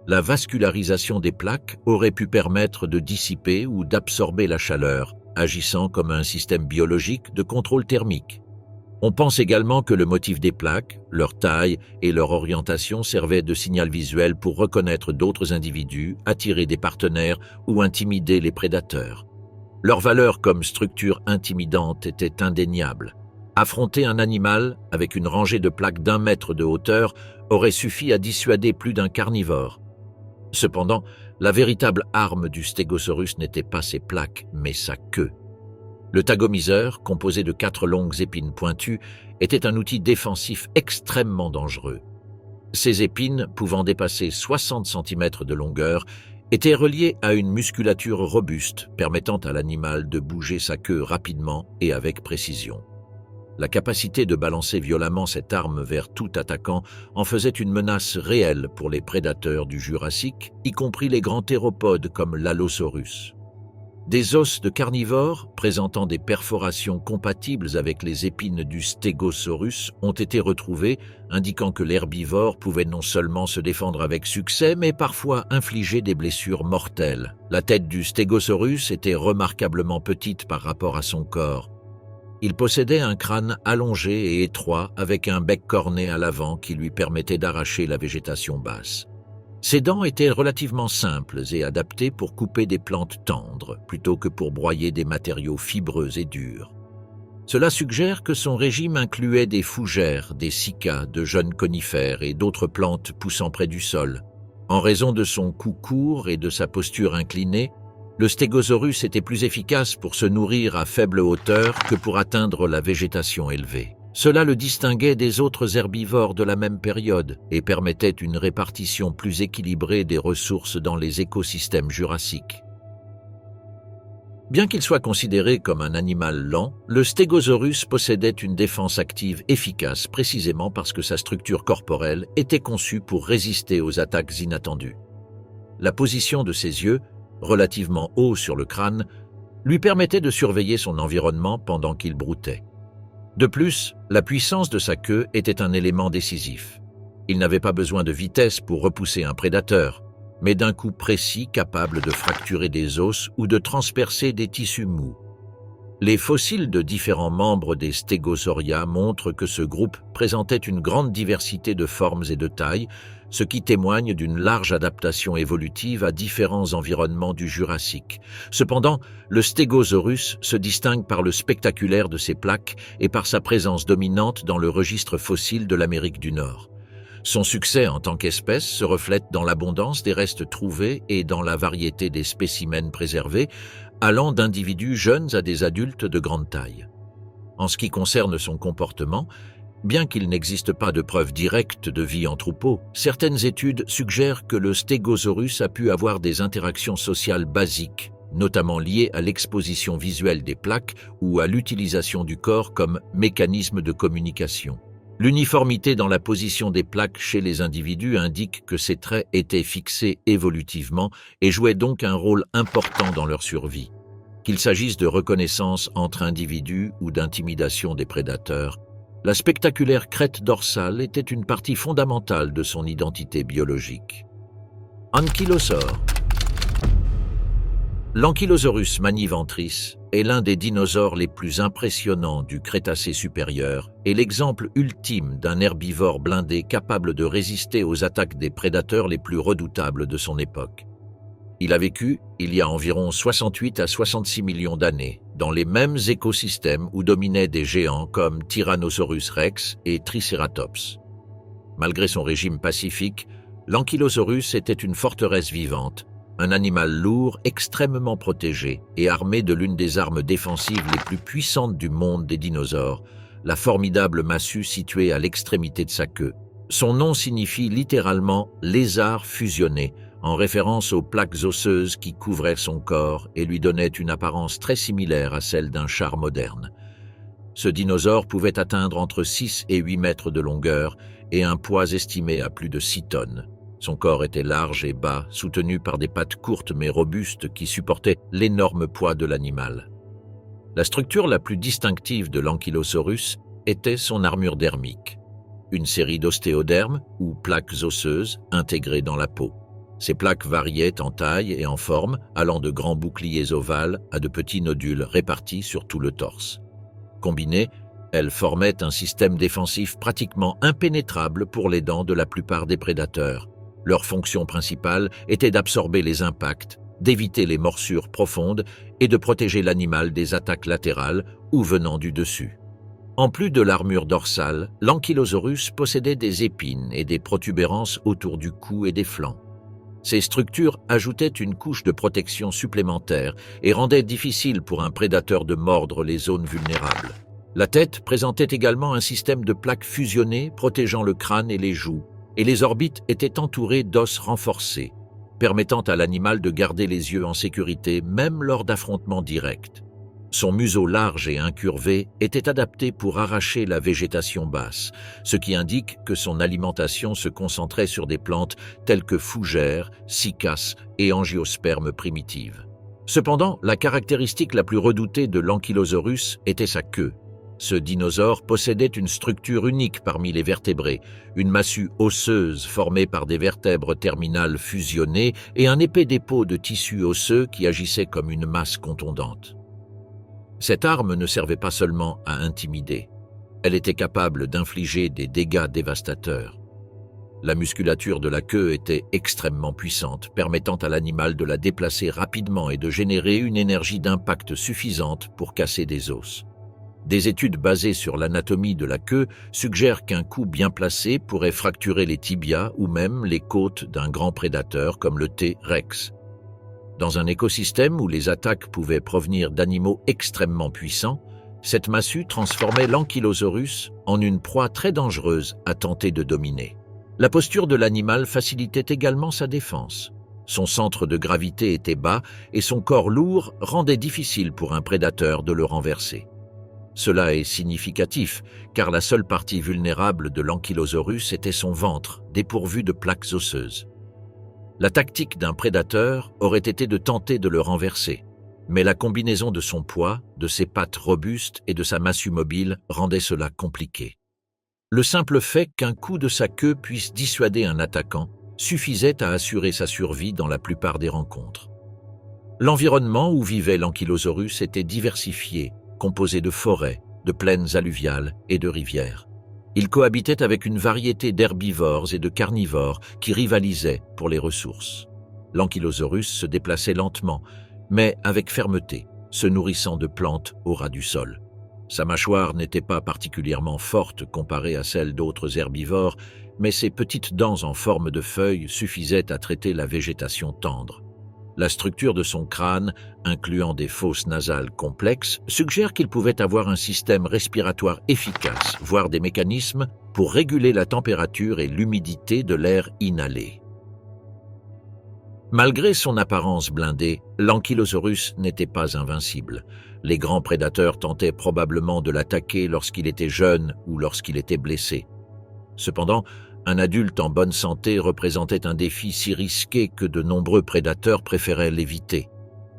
La vascularisation des plaques aurait pu permettre de dissiper ou d'absorber la chaleur, agissant comme un système biologique de contrôle thermique. On pense également que le motif des plaques, leur taille et leur orientation servaient de signal visuel pour reconnaître d'autres individus, attirer des partenaires ou intimider les prédateurs. Leur valeur comme structure intimidante était indéniable. Affronter un animal avec une rangée de plaques d'1 mètre de hauteur aurait suffi à dissuader plus d'un carnivore. Cependant, la véritable arme du Stégosaurus n'était pas ses plaques, mais sa queue. Le tagomyseur, composé de 4 longues épines pointues, était un outil défensif extrêmement dangereux. Ces épines, pouvant dépasser 60 cm de longueur, étaient reliées à une musculature robuste permettant à l'animal de bouger sa queue rapidement et avec précision. La capacité de balancer violemment cette arme vers tout attaquant en faisait une menace réelle pour les prédateurs du Jurassique, y compris les grands théropodes comme l'Allosaurus. Des os de carnivores, présentant des perforations compatibles avec les épines du Stegosaurus, ont été retrouvés, indiquant que l'herbivore pouvait non seulement se défendre avec succès, mais parfois infliger des blessures mortelles. La tête du Stegosaurus était remarquablement petite par rapport à son corps. Il possédait un crâne allongé et étroit avec un bec corné à l'avant qui lui permettait d'arracher la végétation basse. Ses dents étaient relativement simples et adaptées pour couper des plantes tendres, plutôt que pour broyer des matériaux fibreux et durs. Cela suggère que son régime incluait des fougères, des cycas, de jeunes conifères et d'autres plantes poussant près du sol. En raison de son cou court et de sa posture inclinée, le Stegosaurus était plus efficace pour se nourrir à faible hauteur que pour atteindre la végétation élevée. Cela le distinguait des autres herbivores de la même période et permettait une répartition plus équilibrée des ressources dans les écosystèmes jurassiques. Bien qu'il soit considéré comme un animal lent, le Stegosaurus possédait une défense active efficace précisément parce que sa structure corporelle était conçue pour résister aux attaques inattendues. La position de ses yeux, relativement haut sur le crâne, lui permettait de surveiller son environnement pendant qu'il broutait. De plus, la puissance de sa queue était un élément décisif. Il n'avait pas besoin de vitesse pour repousser un prédateur, mais d'un coup précis capable de fracturer des os ou de transpercer des tissus mous. Les fossiles de différents membres des Stegosauria montrent que ce groupe présentait une grande diversité de formes et de tailles, ce qui témoigne d'une large adaptation évolutive à différents environnements du Jurassique. Cependant, le Stegosaurus se distingue par le spectaculaire de ses plaques et par sa présence dominante dans le registre fossile de l'Amérique du Nord. Son succès en tant qu'espèce se reflète dans l'abondance des restes trouvés et dans la variété des spécimens préservés, allant d'individus jeunes à des adultes de grande taille. En ce qui concerne son comportement, bien qu'il n'existe pas de preuves directes de vie en troupeau, certaines études suggèrent que le Stegosaurus a pu avoir des interactions sociales basiques, notamment liées à l'exposition visuelle des plaques ou à l'utilisation du corps comme mécanisme de communication. L'uniformité dans la position des plaques chez les individus indique que ces traits étaient fixés évolutivement et jouaient donc un rôle important dans leur survie. Qu'il s'agisse de reconnaissance entre individus ou d'intimidation des prédateurs, la spectaculaire crête dorsale était une partie fondamentale de son identité biologique. Ankylosaure. L'Ankylosaurus maniventris est l'un des dinosaures les plus impressionnants du Crétacé supérieur et l'exemple ultime d'un herbivore blindé capable de résister aux attaques des prédateurs les plus redoutables de son époque. Il a vécu il y a environ 68 à 66 millions d'années, dans les mêmes écosystèmes où dominaient des géants comme Tyrannosaurus rex et Triceratops. Malgré son régime pacifique, l'Ankylosaurus était une forteresse vivante, un animal lourd extrêmement protégé et armé de l'une des armes défensives les plus puissantes du monde des dinosaures, la formidable massue située à l'extrémité de sa queue. Son nom signifie littéralement « lézard fusionné », en référence aux plaques osseuses qui couvraient son corps et lui donnaient une apparence très similaire à celle d'un char moderne. Ce dinosaure pouvait atteindre entre 6 et 8 mètres de longueur et un poids estimé à plus de 6 tonnes. Son corps était large et bas, soutenu par des pattes courtes mais robustes qui supportaient l'énorme poids de l'animal. La structure la plus distinctive de l'Ankylosaurus était son armure dermique, une série d'ostéodermes ou plaques osseuses intégrées dans la peau. Ces plaques variaient en taille et en forme, allant de grands boucliers ovales à de petits nodules répartis sur tout le torse. Combinées, elles formaient un système défensif pratiquement impénétrable pour les dents de la plupart des prédateurs. Leur fonction principale était d'absorber les impacts, d'éviter les morsures profondes et de protéger l'animal des attaques latérales ou venant du dessus. En plus de l'armure dorsale, l'Ankylosaurus possédait des épines et des protubérances autour du cou et des flancs. Ces structures ajoutaient une couche de protection supplémentaire et rendaient difficile pour un prédateur de mordre les zones vulnérables. La tête présentait également un système de plaques fusionnées protégeant le crâne et les joues, et les orbites étaient entourées d'os renforcés, permettant à l'animal de garder les yeux en sécurité même lors d'affrontements directs. Son museau large et incurvé était adapté pour arracher la végétation basse, ce qui indique que son alimentation se concentrait sur des plantes telles que fougères, cycas et angiospermes primitives. Cependant, la caractéristique la plus redoutée de l'Ankylosaurus était sa queue. Ce dinosaure possédait une structure unique parmi les vertébrés, une massue osseuse formée par des vertèbres terminales fusionnées et un épais dépôt de tissu osseux qui agissait comme une masse contondante. Cette arme ne servait pas seulement à intimider, elle était capable d'infliger des dégâts dévastateurs. La musculature de la queue était extrêmement puissante, permettant à l'animal de la déplacer rapidement et de générer une énergie d'impact suffisante pour casser des os. Des études basées sur l'anatomie de la queue suggèrent qu'un coup bien placé pourrait fracturer les tibias ou même les côtes d'un grand prédateur comme le T-Rex. Dans un écosystème où les attaques pouvaient provenir d'animaux extrêmement puissants, cette massue transformait l'Ankylosaurus en une proie très dangereuse à tenter de dominer. La posture de l'animal facilitait également sa défense. Son centre de gravité était bas et son corps lourd rendait difficile pour un prédateur de le renverser. Cela est significatif, car la seule partie vulnérable de l'Ankylosaurus était son ventre, dépourvu de plaques osseuses. La tactique d'un prédateur aurait été de tenter de le renverser, mais la combinaison de son poids, de ses pattes robustes et de sa massue mobile rendait cela compliqué. Le simple fait qu'un coup de sa queue puisse dissuader un attaquant suffisait à assurer sa survie dans la plupart des rencontres. L'environnement où vivait l'Ankylosaurus était diversifié, composé de forêts, de plaines alluviales et de rivières. Il cohabitait avec une variété d'herbivores et de carnivores qui rivalisaient pour les ressources. L'Ankylosaurus se déplaçait lentement, mais avec fermeté, se nourrissant de plantes au ras du sol. Sa mâchoire n'était pas particulièrement forte comparée à celle d'autres herbivores, mais ses petites dents en forme de feuilles suffisaient à traiter la végétation tendre. La structure de son crâne, incluant des fosses nasales complexes, suggère qu'il pouvait avoir un système respiratoire efficace, voire des mécanismes pour réguler la température et l'humidité de l'air inhalé. Malgré son apparence blindée, l'Ankylosaurus n'était pas invincible. Les grands prédateurs tentaient probablement de l'attaquer lorsqu'il était jeune ou lorsqu'il était blessé. Cependant, un adulte en bonne santé représentait un défi si risqué que de nombreux prédateurs préféraient l'éviter.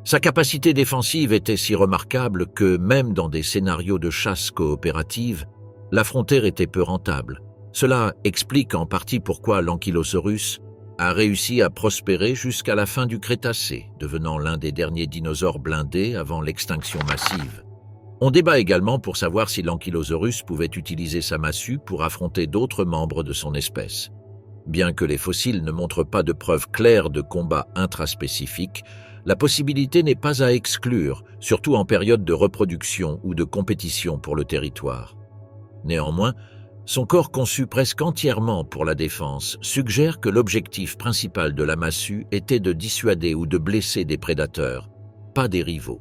Sa capacité défensive était si remarquable que, même dans des scénarios de chasse coopérative, l'affronter était peu rentable. Cela explique en partie pourquoi l'Ankylosaurus a réussi à prospérer jusqu'à la fin du Crétacé, devenant l'un des derniers dinosaures blindés avant l'extinction massive. On débat également pour savoir si l'Ankylosaurus pouvait utiliser sa massue pour affronter d'autres membres de son espèce. Bien que les fossiles ne montrent pas de preuves claires de combat intraspécifique, la possibilité n'est pas à exclure, surtout en période de reproduction ou de compétition pour le territoire. Néanmoins, son corps conçu presque entièrement pour la défense suggère que l'objectif principal de la massue était de dissuader ou de blesser des prédateurs, pas des rivaux.